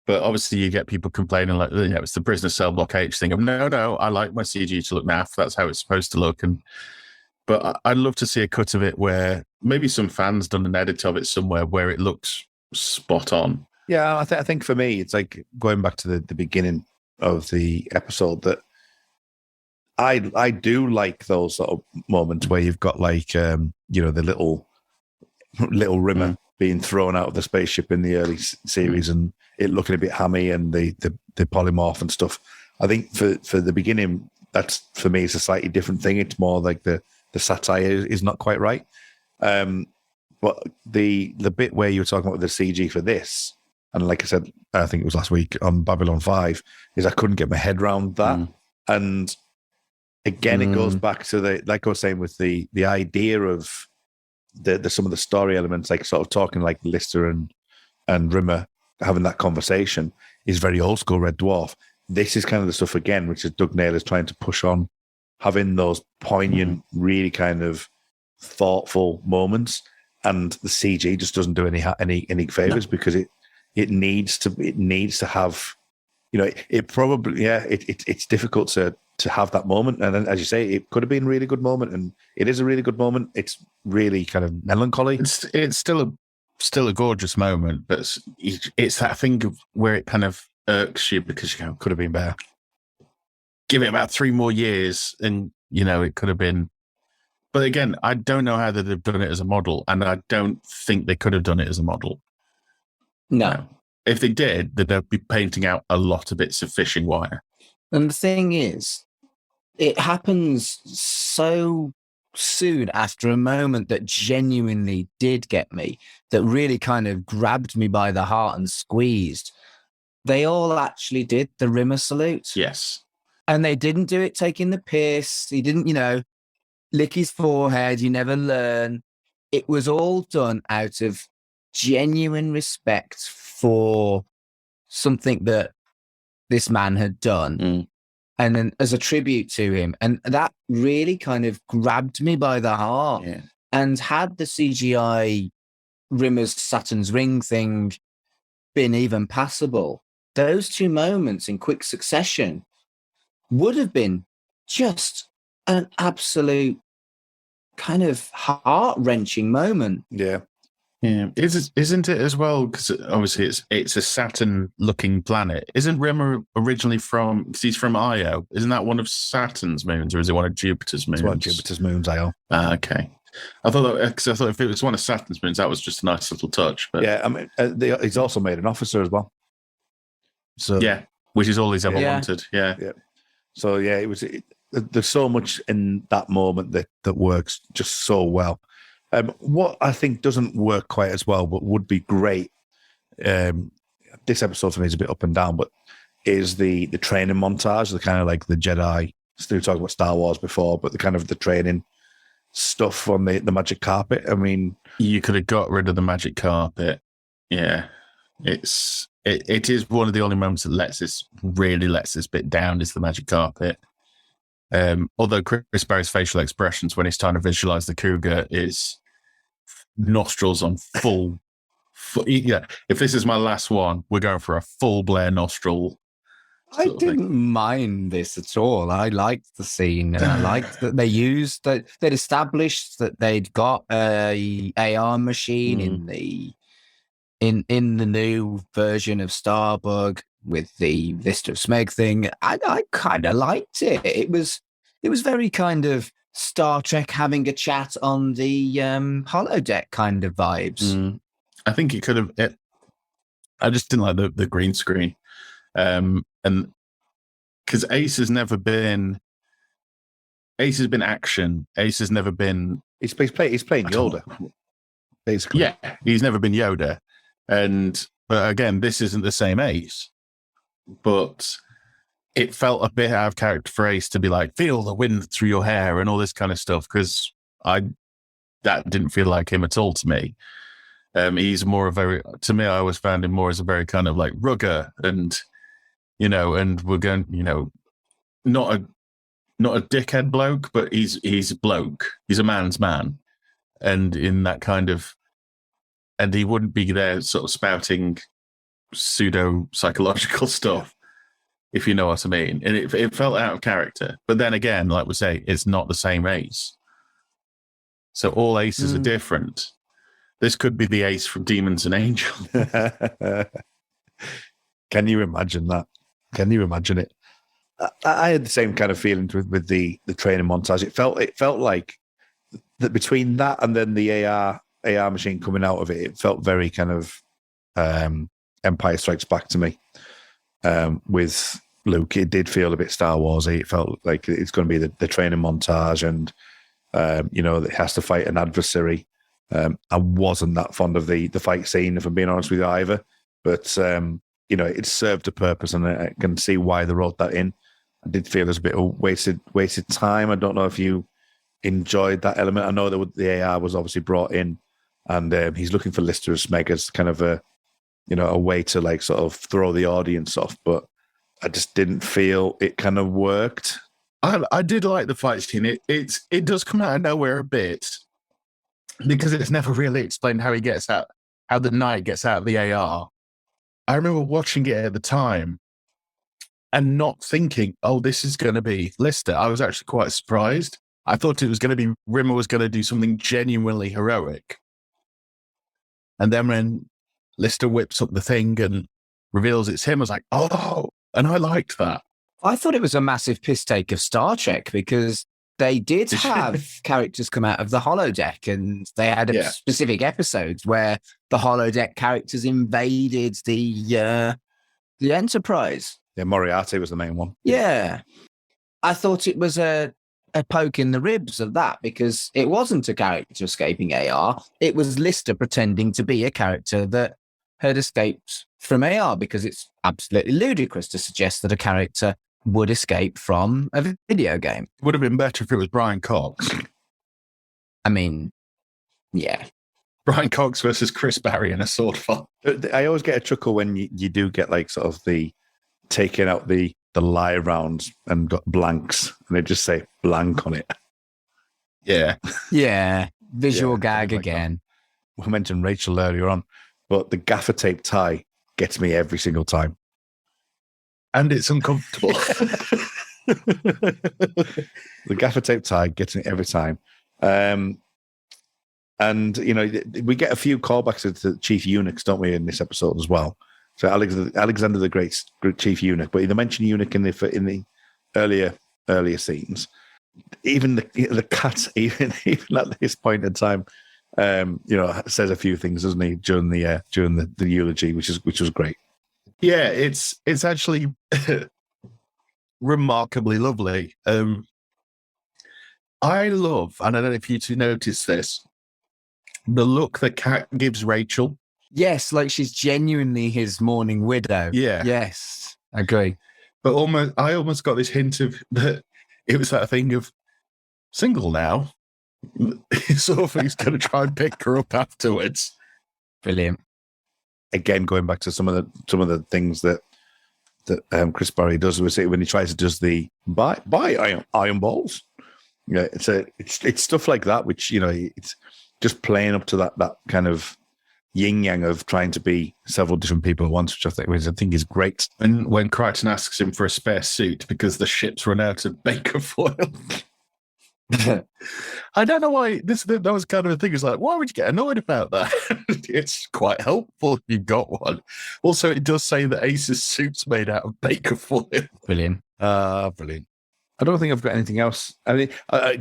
But obviously you get people complaining like, it's the prisoner cell block H thing of, no, I like my CG to look naff. That's how it's supposed to look. But I'd love to see a cut of it where maybe some fans done an edit of it somewhere where it looks spot on.
Yeah, I think for me, it's like going back to the beginning of the episode, that I do like those sort of moments where you've got like, the little Rimmer being thrown out of the spaceship in the early series and it looking a bit hammy, and the polymorph and stuff. I think for the beginning, that's, for me, it's a slightly different thing. It's more like the satire is not quite right. But the bit where you were talking about the CG for this, and like I said, I think it was last week on Babylon 5, is I couldn't get my head around that. And again, it goes back to like I was saying with the idea of the some of the story elements, like sort of talking like Lister and Rimmer having that conversation, is very old school Red Dwarf. This is kind of the stuff again, which is Doug Naylor's trying to push on, having those poignant, really kind of thoughtful moments, and the CG just doesn't do any favors, because it needs to have, it probably, it's difficult to have that moment. And then, as you say, it could have been a really good moment, and it is a really good moment. It's really kind of melancholy.
It's still a gorgeous moment, but it's that thing of where it kind of irks you, because could have been better. Give it about 3 more years, and it could have been. But again, I don't know how they'd have done it as a model, and I don't think they could have done it as a model.
No.
If they did, they'd be painting out a lot of bits of fishing wire.
And the thing is, it happens so soon after a moment that genuinely did get me, that really kind of grabbed me by the heart and squeezed. They all actually did the Rimmer salute.
Yes.
And they didn't do it taking the piss. He didn't, lick his forehead. You never learn. It was all done out of genuine respect for something that this man had done. And then as a tribute to him. And that really kind of grabbed me by the heart.
Yeah.
And had the CGI Rimmer's Saturn's Ring thing been even passable, those 2 moments in quick succession would have been just an absolute kind of heart-wrenching moment.
Yeah.
Yeah, isn't it as well? Because obviously it's a Saturn-looking planet. Isn't Rimmer originally from? Because he's from Io. Isn't that one of Saturn's moons, or is it one of Jupiter's moons?
It's one of Jupiter's moons, Io.
Okay. I thought if it was one of Saturn's moons, that was just a nice little touch. But
yeah, I mean, he's also made an officer as well. So
yeah, which is all he's ever wanted. Yeah.
So yeah, there's so much in that moment that works just so well. What I think doesn't work quite as well, but would be great, this episode for me is a bit up and down, but is the training montage, the kind of like the Jedi, still talking about Star Wars before, but the kind of the training stuff on the magic carpet. I mean,
you could have got rid of the magic carpet. Yeah. It is one of the only moments that really lets this bit down, is the magic carpet. Although Chris Barry's facial expressions when he's trying to visualize the cougar is nostrils on full. Yeah, if this is my last one, we're going for a full Blair nostril.
I didn't mind this at all. I liked the scene, and I liked that they used that they'd established that they'd got a AR machine in the new version of Starbug with the Vista of Smeg thing. I kind of liked it. It was very kind of Star Trek having a chat on the holodeck kind of vibes.
I think it could have. I just didn't like the green screen, and because Ace has been action. Ace has never been.
He's playing Yoda, basically.
Yeah, he's never been Yoda, but again, this isn't the same Ace. But it felt a bit out of character for Ace to be like, feel the wind through your hair and all this kind of stuff, because that didn't feel like him at all to me. He's more to me, I always found him more as a very kind of like Rugger and we're going, not not a dickhead bloke, but he's a bloke. He's a man's man. And in that kind of, and he wouldn't be there sort of spouting pseudo psychological stuff, if you know what I mean. And it felt out of character. But then again, like we say, it's not the same Ace. So all Aces are different. This could be the Ace from Demons and Angels.
Can you imagine that? Can you imagine it? I had the same kind of feelings with the training montage. It felt like that between that and then the AR machine coming out of it, it felt very kind of Empire Strikes Back to me. With Luke, it did feel a bit Star Wars-y. It felt like it's going to be the training montage, and it has to fight an adversary. I wasn't that fond of the fight scene, if I'm being honest with you, either. But it served a purpose, and I can see why they wrote that in. I did feel there's a bit of wasted time. I don't know if you enjoyed that element. I know that the AR was obviously brought in, and he's looking for Lister as Smeg as kind of a way to like sort of throw the audience off. But I just didn't feel it kind of worked.
I did like the fight scene. It does come out of nowhere a bit, because it's never really explained how the knight gets out of the AR. I remember watching it at the time and not thinking, oh, this is going to be Lister. I was actually quite surprised. I thought it was going to be Rimmer was going to do something genuinely heroic. And then when Lister whips up the thing and reveals it's him, I was like, oh, and I liked that.
I thought it was a massive piss take of Star Trek, because they did have characters come out of the holodeck, and they had specific episodes where the holodeck characters invaded the Enterprise.
Yeah, Moriarty was the main one.
Yeah. I thought it was a poke in the ribs of that, because it wasn't a character escaping AR. It was Lister pretending to be a character that had escaped from AR, because it's absolutely ludicrous to suggest that a character would escape from a video game.
It would have been better if it was Brian Cox.
I mean, yeah.
Brian Cox versus Chris Barry in a sword fight.
I always get a chuckle when you do get like sort of the taking out the lie rounds and got blanks, and they just say blank on it.
Yeah.
Yeah. Visual gag again.
We mentioned Rachel earlier on, but the gaffer tape tie gets me every single time.
And it's uncomfortable.
The gaffer tape tie gets me every time. And, we get a few callbacks to Chief Eunuchs, don't we, in this episode as well? So Alexander the Great Chief Eunuch, but they mention Eunuch in the earlier scenes. Even the cat, even at this point in time, says a few things, doesn't he, during the eulogy, which was great.
Yeah, it's actually remarkably lovely. I love, and I don't know if you two notice this, the look the cat gives Rachel.
Yes, like she's genuinely his mourning widow.
Yeah.
Yes, I agree.
But I almost got this hint of that it was that thing of single now. Sort of he's going to try and pick her up afterwards.
Brilliant.
Again, going back to some of the things that Chris Barry does, when he tries to does the buy iron balls. Yeah, it's stuff like that, which it's just playing up to that kind of yin yang of trying to be several different people at once, which I think is great.
And when Crichton asks him for a spare suit because the ship's run out of baker foil. I don't know why that was kind of a thing. It's like, why would you get annoyed about that? It's quite helpful if you got one. Also, it does say that Ace's suit's made out of baker foil.
Brilliant.
Brilliant. I don't think I've got anything else. I mean,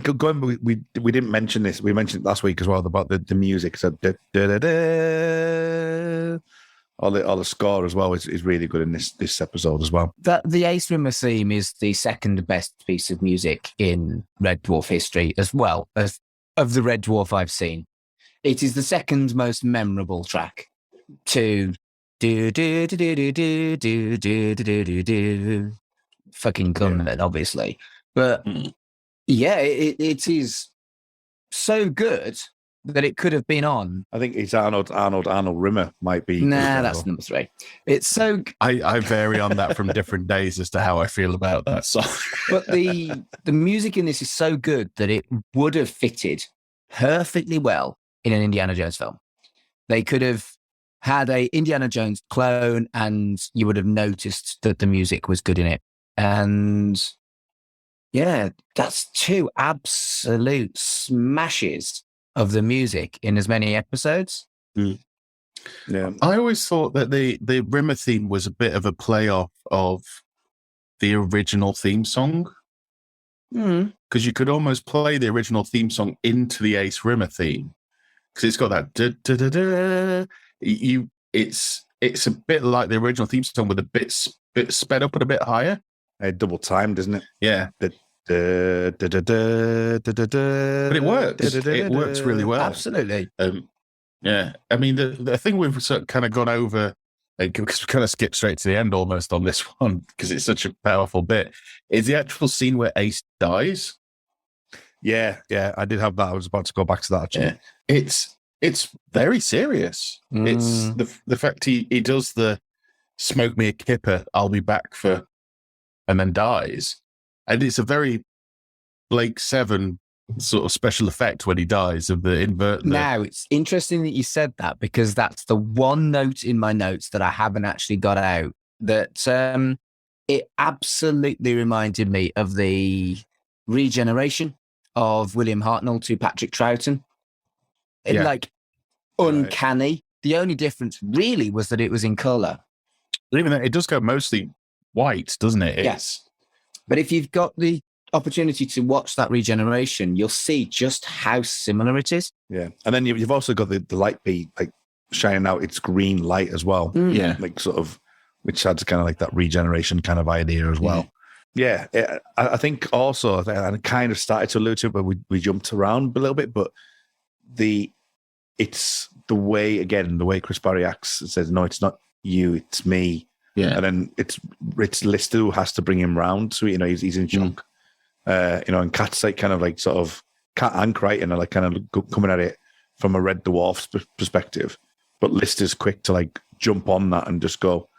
going, we didn't mention this. We mentioned it last week as well about the music. So all the score as well is really good in this episode as well.
The Ace Rimmer theme is the second best piece of music in Red Dwarf history, as well as of the Red Dwarf I've seen. It is the second most memorable track to do do do do do do do do do do. Fucking gunman, obviously, but yeah, it is so good that it could have been on.
I think it's Arnold Rimmer might be.
Nah, that's number 3. It's so,
I vary on that from different days as to how I feel about that song.
but the music in this is so good that it would have fitted perfectly well in an Indiana Jones film. They could have had a Indiana Jones clone, and you would have noticed that the music was good in it. And yeah, that's 2 absolute smashes of the music in as many episodes.
Yeah.
I always thought that the Rimmer theme was a bit of a play off of the original theme song. Because you could almost play the original theme song into the Ace Rimmer theme. Because it's got that da-da-da-da. It's a bit like the original theme song with a bit sped up and a bit higher.
Double timed, isn't it?
Yeah. But it works. It works really well.
Absolutely.
Yeah. I mean, the thing we've sort of kind of gone over, because we kind of skipped straight to the end almost on this one, because it's such a powerful bit, is the actual scene where Ace dies.
Yeah, I did have that. I was about to go back to that, actually.
Yeah. It's very serious. It's the fact he does the smoke me a kipper, I'll be back for, and then dies. And it's a very Blake 7 sort of special effect when he dies of the invert.
Now, it's interesting that you said that, because that's the one note in my notes that I haven't actually got out, that it absolutely reminded me of the regeneration of William Hartnell to Patrick Troughton. Uncanny. Right. The only difference really was that it was in colour.
But even though it does go mostly white, doesn't it?
Yes. But if you've got the opportunity to watch that regeneration, you'll see just how similar it is.
Yeah. And then you've also got the light be like shining out its green light as well.
Yeah.
Like sort of, which adds kind of like that regeneration kind of idea as well. Yeah. I think also, I kind of started to allude to it, but we jumped around a little bit, but it's the way Chris Barry acts, says, no, it's not you, it's me.
Yeah.
And then it's Lister who has to bring him round. So, he's in shock. And Kat's like kind of like sort of Kat and Crichton are like kind of coming at it from a Red Dwarf's perspective. But Lister's quick to like jump on that and just go,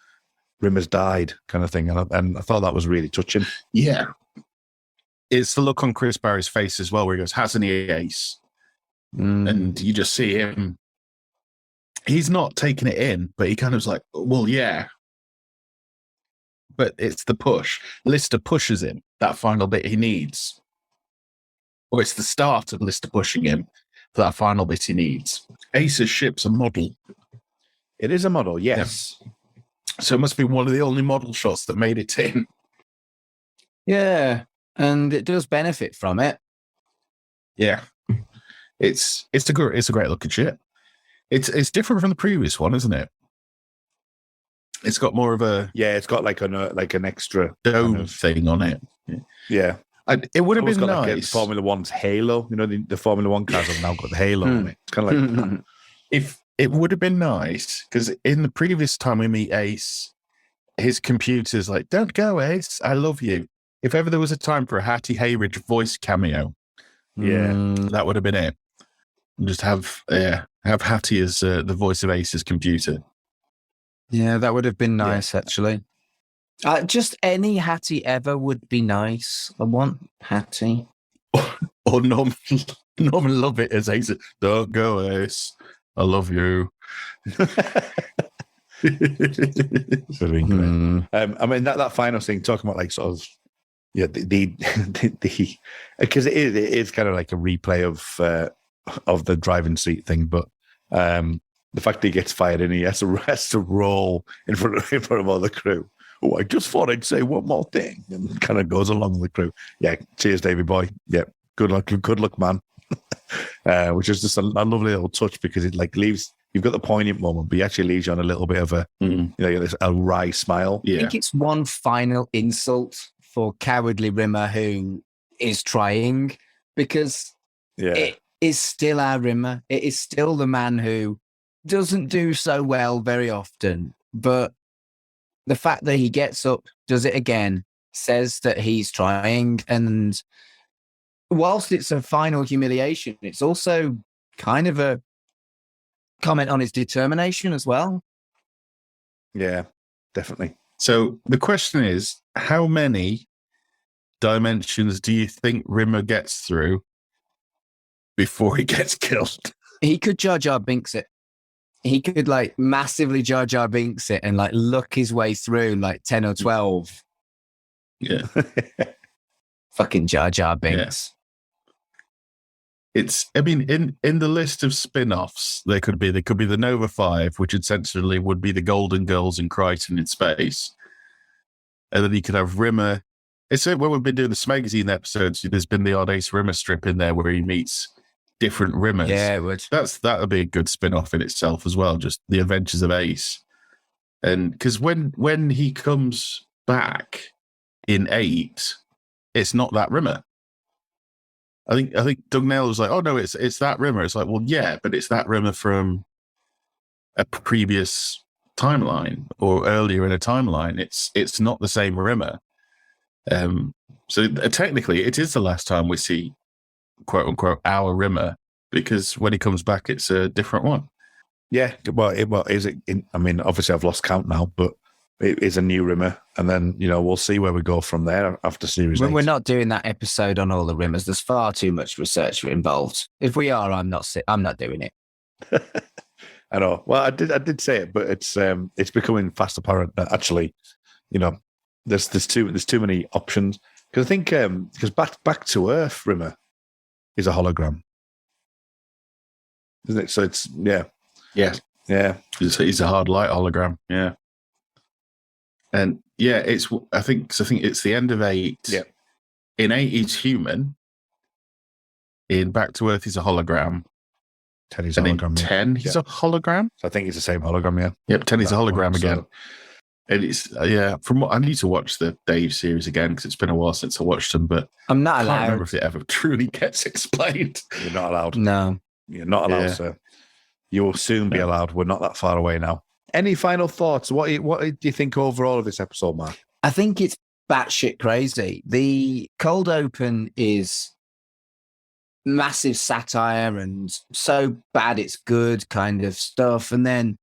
Rimmer's died kind of thing. And I thought that was really touching.
Yeah. It's the look on Chris Barry's face as well, where he goes, hasn't he, Ace? And you just see him. He's not taking it in, but he kind of was like, well, yeah. But it's the push. Lister pushes him, that final bit he needs. Or it's the start of Lister pushing him for that final bit he needs. Ace's ship's a model.
It is a model, yes.
Yeah. So it must be one of the only model shots that made it in.
Yeah, and it does benefit from it.
Yeah. It's a great looking ship. It's different from the previous one, isn't it? It's got more of a
it's got like an extra
dome
kind of
thing on it.
Yeah,
it would have been
got
nice.
Like Formula One's halo. The Formula One cars have now got the halo on it. It's kind of like that.
If it would have been nice, because in the previous time we meet Ace, his computer's like, "Don't go, Ace. I love you." If ever there was a time for a Hattie Hayridge voice cameo, that would have been it. Just have Hattie as the voice of Ace's computer.
Yeah, that would have been nice, actually. Just any Hattie ever would be nice. I want Hattie.
Or Norman Lovett as Ace. Don't go, Ace. I love you.
I mean, that final thing, talking about like sort of, the because it is kind of like a replay of the driving seat thing, but the fact that he gets fired and he has to roll in front of all the crew. Oh, I just thought I'd say one more thing, and kind of goes along with the crew. Yeah, cheers, Davy boy. Yeah, good luck, man. Which is just a lovely little touch, because it like leaves, you've got the poignant moment, but he actually leaves you on a little bit of a a wry smile.
I think it's one final insult for cowardly Rimmer, who is trying, because it is still our Rimmer. It is still the man who doesn't do so well very often, but the fact that he gets up, does it again, says that he's trying, and whilst it's a final humiliation, it's also kind of a comment on his determination as well.
Yeah, definitely.
So the question is, how many dimensions do you think Rimmer gets through before he gets killed?
He could Jar Jar Binks it. He could like massively Jar Jar Binks it and like look his way through like 10 or 12.
Yeah.
Fucking Jar Jar Binks.
It's, I mean, in the list of spin-offs, there could be the Nova 5, which essentially would be the Golden Girls and Crichton in space. And then you could have Rimmer. It's when we've been doing the Smagazine episodes, there's been the odd Ace Rimmer strip in there where he meets different Rimmers.
Yeah, it would.
That would be a good spin-off in itself as well, just the adventures of Ace. And because when he comes back in 8, it's not that Rimmer. I think Doug Naylor was like, oh no, it's that Rimmer. It's like, well, yeah, but it's that Rimmer from a previous timeline or earlier in a timeline. It's not the same Rimmer. So technically, it is the last time we see quote unquote our Rimmer, because when he comes back, it's a different one.
Yeah, well, is it? I mean, obviously, I've lost count now, but it is a new Rimmer, and then we'll see where we go from there after series 8.
We're not doing that episode on all the Rimmers. There's far too much research involved. If we are, I'm not doing it.
I know. Well, I did say it, but it's becoming fast apparent that actually, there's too many options. Because I think because back to Earth Rimmer is a hologram, isn't it? So it's yeah.
He's a hard light hologram. Yeah. And yeah, I think it's the end of 8.
Yeah.
In 8, he's human. In Back to Earth, he's a hologram.
10, he's a
and
hologram.
In 10, he's a hologram.
So I think it's the same hologram. Yeah.
Yep. 10, he's a hologram again.
So.
And it's from what I need to watch the Dave series again because it's been a while since I watched them. But
I'm not allowed.
I can't remember if it ever truly gets explained.
You're not allowed.
No,
you're not allowed, sir. You will soon be allowed. We're not that far away now. Any final thoughts? What do you think overall of this episode, Mark?
I think it's batshit crazy. The cold open is massive satire and so bad it's good kind of stuff. And then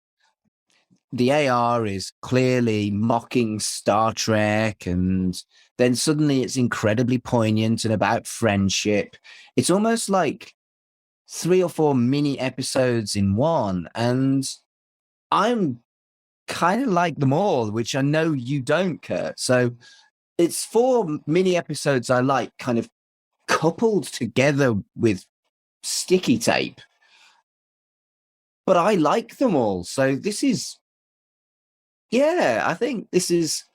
the AR is clearly mocking Star Trek. And then suddenly it's incredibly poignant and about friendship. It's almost like 3 or 4 mini episodes in one. And I'm kind of like them all, which I know you don't, Kurt. So it's 4 mini episodes I like kind of coupled together with sticky tape. But I like them all. So this is, I think this is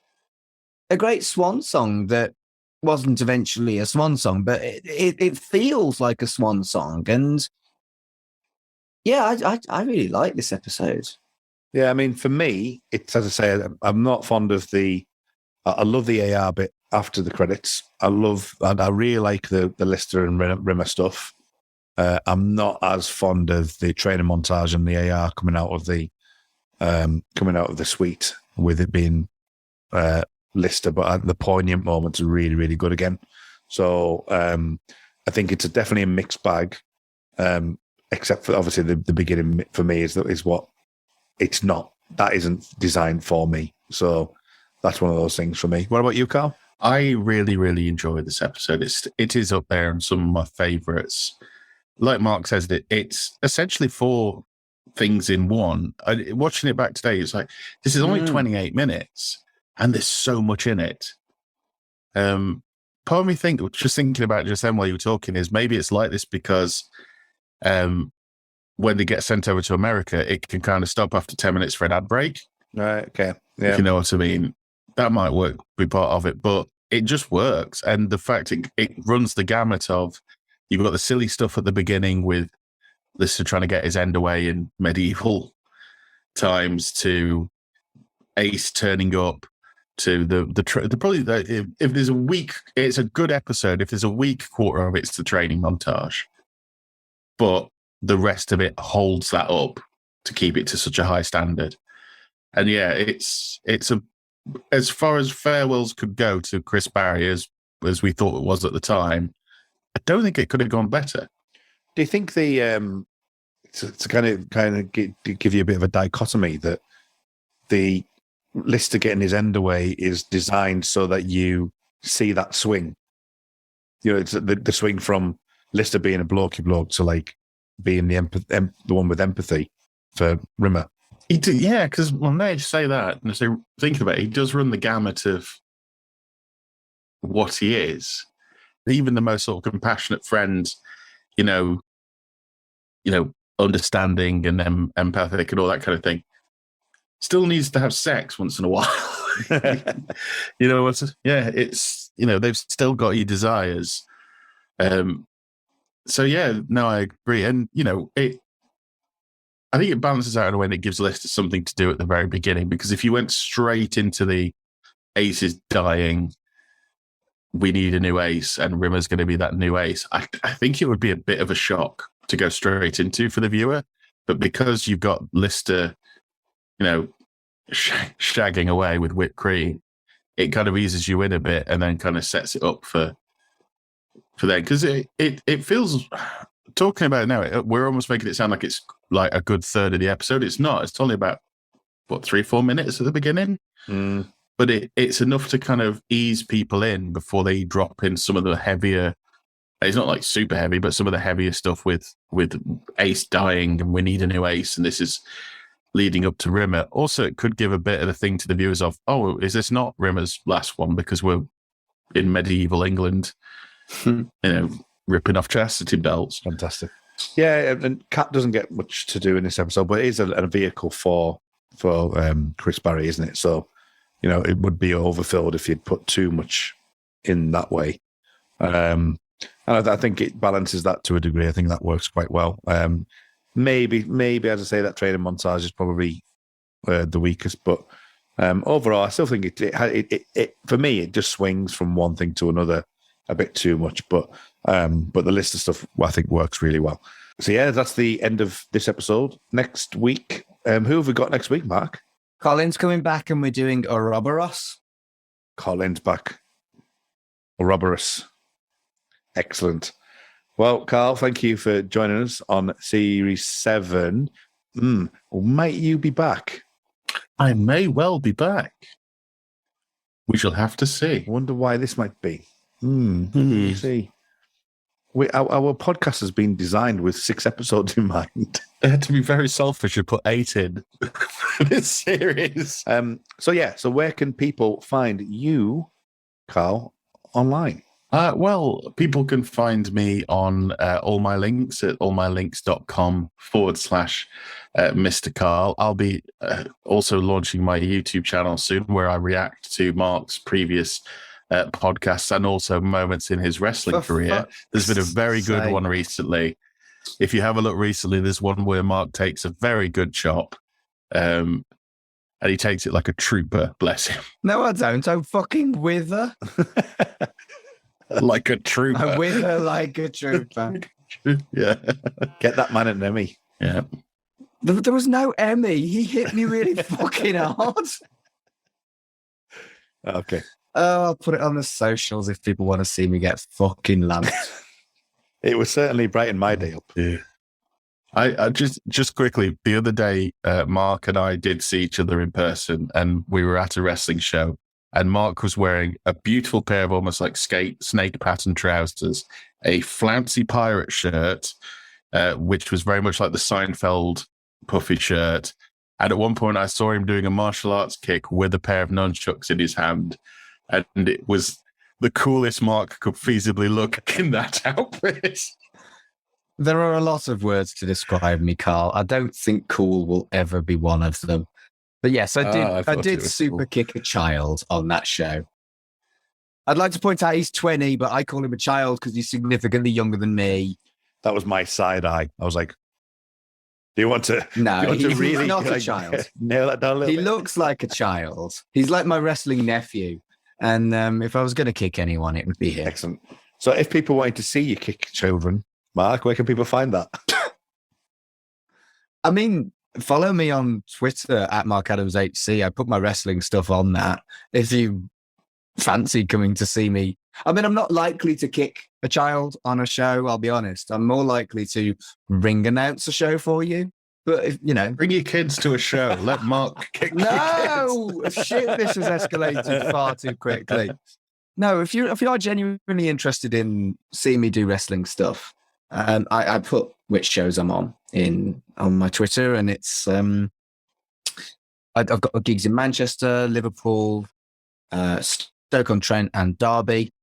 a great swan song that wasn't eventually a swan song, but it feels like a swan song. And I really like this episode.
Yeah, I mean, for me, it's, as I say, I'm not fond of I love the AR bit after the credits. I really like the Lister and Rimmer stuff. I'm not as fond of the training montage and the AR coming out of the suite with it being Lister, but the poignant moments are really, really good again. So I think it's definitely a mixed bag, except for obviously the beginning for me is what it's not. That isn't designed for me. So that's one of those things for me. What about you, Carl?
I really, really enjoy this episode. It is up there on some of my favourites. Like Mark says, it's essentially 4 things in one. Watching it back today, it's like, this is only 28 minutes and there's so much in it. Part of me just thinking about just then while you were talking is maybe it's like this because when they get sent over to America, it can kind of stop after 10 minutes for an ad break.
Right, okay. Yeah.
If you know what I mean. That might be part of it, but it just works. And the fact it runs the gamut of, you've got the silly stuff at the beginning with Lister trying to get his end away in medieval times, to Ace turning up, to if there's a weak, it's a good episode. If there's a weak quarter of it, it's the training montage. But the rest of it holds that up to keep it to such a high standard. And yeah, it's as far as farewells could go to Chris Barry as we thought it was at the time. I don't think it could have gone better.
Do you think the to kind of give you a bit of a dichotomy that the Lister getting his end away is designed so that you see that swing. You know, it's the swing from Lister being a blokey bloke to like being the one with empathy for Rimmer.
He do, yeah, because when they say that, and so thinking about it, he does run the gamut of what he is. Even the most sort of compassionate friends, you know, understanding and empathic and all that kind of thing, still needs to have sex once in a while. You know what's? Yeah, it's they've still got your desires. So yeah, no, I agree, and I think it balances out in a way that gives Lister something to do at the very beginning, because if you went straight into the ace is dying, we need a new ace, and Rimmer's going to be that new ace, I think it would be a bit of a shock to go straight into for the viewer. But because you've got Lister, shagging away with whipped cream, it kind of eases you in a bit and then kind of sets it up for them. Because it feels, talking about it now, we're almost making it sound like it's like a good third of the episode. It's not. It's only about, 3-4 minutes at the beginning?
Mm.
But it's enough to kind of ease people in before they drop in some of the heavier, it's not like super heavy, but some of the heavier stuff with Ace dying and we need a new Ace, and this is leading up to Rimmer. Also, it could give a bit of the thing to the viewers of, oh, is this not Rimmer's last one because we're in medieval England, ripping off chastity belts.
Fantastic. Yeah, and Cat doesn't get much to do in this episode, but it is a vehicle for Chris Barry, isn't it? So, it would be overfilled if you'd put too much in that way. And I think it balances that to a degree. I think that works quite well. Maybe, as I say, that training montage is probably the weakest, but overall, I still think it for me, it just swings from one thing to another a bit too much. But the list of stuff I think works really well. So yeah, that's the end of this episode. Next week, who have we got next week, Mark?
Colin's coming back, and we're doing Ouroboros.
Colin's back. Ouroboros. Excellent. Well, Carl, thank you for joining us on Series 7. Might you be back?
I may well be back. We shall have to see.
I wonder why this might be. Let's see. Our podcast has been designed with 6 episodes in mind.
They had to be very selfish and put 8 in this series.
So where can people find you, Carl, online?
Well, people can find me on all my links at allmylinks.com/Mr. Carl. I'll be also launching my YouTube channel soon, where I react to Mark's previous podcasts and also moments in his wrestling career. There's been a very good one recently. If you have a look recently, there's one where Mark takes a very good chop, and he takes it like a trooper, bless him.
No, I don't. I'm fucking wither.
Like a trooper.
I wither like a trooper.
Yeah.
Get that man an Emmy.
Yeah.
There was no Emmy. He hit me really fucking hard.
Okay.
Oh, I'll put it on the socials if people want to see me get fucking lamped.
It was certainly brighten my day up.
Yeah. I just quickly, the other day, Mark and I did see each other in person, and we were at a wrestling show, and Mark was wearing a beautiful pair of almost like snake pattern trousers, a flouncy pirate shirt, which was very much like the Seinfeld puffy shirt. And at one point I saw him doing a martial arts kick with a pair of nunchucks in his hand. And it was the coolest Mark could feasibly look in that outfit.
There are a lot of words to describe me, Carl. I don't think cool will ever be one of them. But yes, I did super kick a child on that show. I'd like to point out he's 20, but I call him a child because he's significantly younger than me.
That was my side eye. I was like, do you want to?
No,
he's
really not a child.
Nail that down a little
He
bit?
looks like a child. He's like my wrestling nephew. And if I was going to kick anyone, it would be him.
Excellent. So if people wanted to see you kick children, Mark, where can people find that?
I mean, follow me on Twitter at MarkAdamsHC. I put my wrestling stuff on that. If you fancy coming to see me I mean, I'm not likely to kick a child on a show, I'll be honest. I'm more likely to ring announce a show for you. But, if, you know.
Bring your kids to a show. Let Mark kick your
No! Shit, this has escalated far too quickly. No, if you are genuinely interested in seeing me do wrestling stuff, I put which shows I'm on my Twitter, and it's I've got gigs in Manchester, Liverpool, Stoke-on-Trent, and Derby.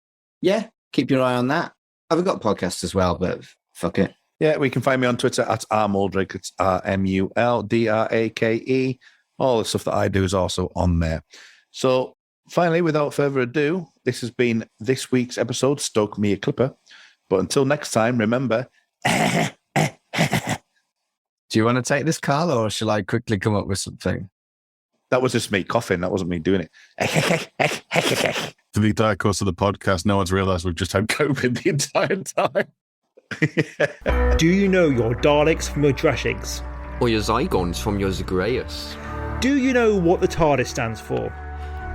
Yeah, keep your eye on that. I've got podcasts as well, but fuck it.
Yeah, we can find me on Twitter at rmuldrake. It's RMULDRAKE. All the stuff that I do is also on there. So finally, without further ado, this has been this week's episode, Stoke Me A Clipper. But until next time, remember...
Do you want to take this, Carl, or shall I quickly come up with something?
That was just me coughing. That wasn't me doing it.
For the entire course of the podcast, no one's realised we've just had COVID the entire time.
Do you know your Daleks from your Drashings?
Or your Zygons from your Zagreus?
Do you know what the TARDIS stands for?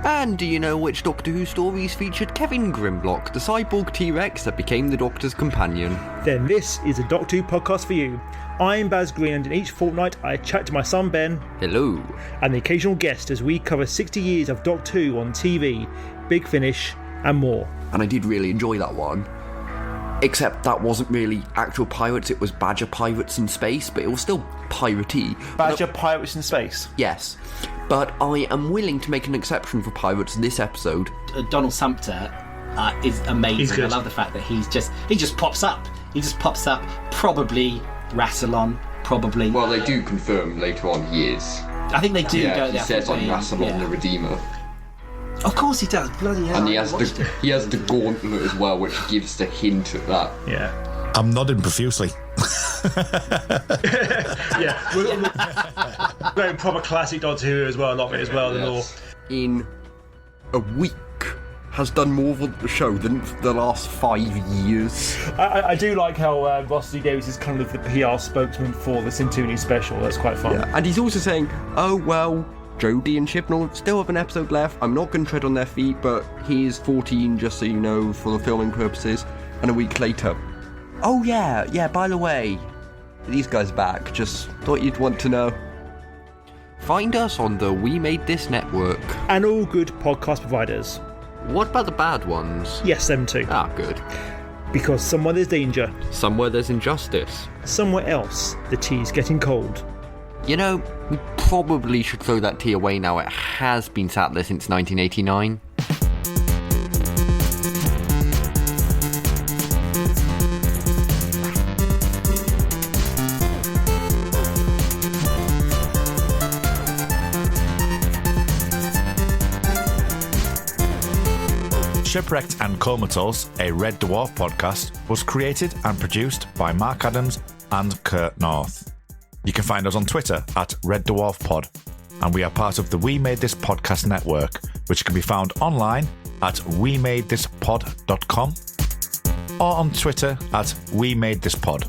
And do you know which Doctor Who stories featured Kevin Grimlock, the cyborg T-Rex that became the Doctor's companion?
Then this is a Doctor Who podcast for you. I'm Baz Green, and in each fortnight I chat to my son Ben.
Hello.
And the occasional guest as we cover 60 years of Doctor Who on TV, Big Finish, and more.
And I did really enjoy that one. Except that wasn't really actual pirates, it was Badger pirates in space, but it was still piratey.
Badger Pirates in Space?
Yes. But I am willing to make an exception for pirates this episode.
Donald Sumpter is amazing.
He's good.
I love the fact that he just pops up. He just pops up. Probably Rassilon. Probably.
Well, they do confirm later on he is.
I think they do.
Yeah,
don't
he
they?
says I'm Rassilon the Redeemer.
Of course he does. Bloody hell!
And he
I
has
watched it.
he has the gauntlet as well, which gives the hint at that.
Yeah.
I'm nodding profusely.
Yeah. Very proper classic Doctor Who as well, a lot of it as well.
Yes.
In a week has done more for the show than the last 5 years.
I do like how Ross D. Davies is kind of the PR spokesman for the Centurion special. That's quite fun.
Yeah. And he's also saying, oh, well, Jodie and Chibnall still have an episode left. I'm not going to tread on their feet, but he is 14, just so you know, for the filming purposes. And a week later, oh, yeah, by the way, these guys are back. Just thought you'd want to know. Find us on the We Made This network.
And all good podcast providers.
What about the bad ones?
Yes, them too.
Ah, good.
Because somewhere there's danger.
Somewhere there's injustice.
Somewhere else, the tea's getting cold.
You know, we probably should throw that tea away now. It has been sat there since 1989.
Shipwrecked and Comatose, a Red Dwarf podcast, was created and produced by Mark Adams and Kurt North. You can find us on Twitter at Red Dwarf Pod, and we are part of the We Made This Podcast network, which can be found online at wemadethispod.com or on Twitter at We Made This Pod.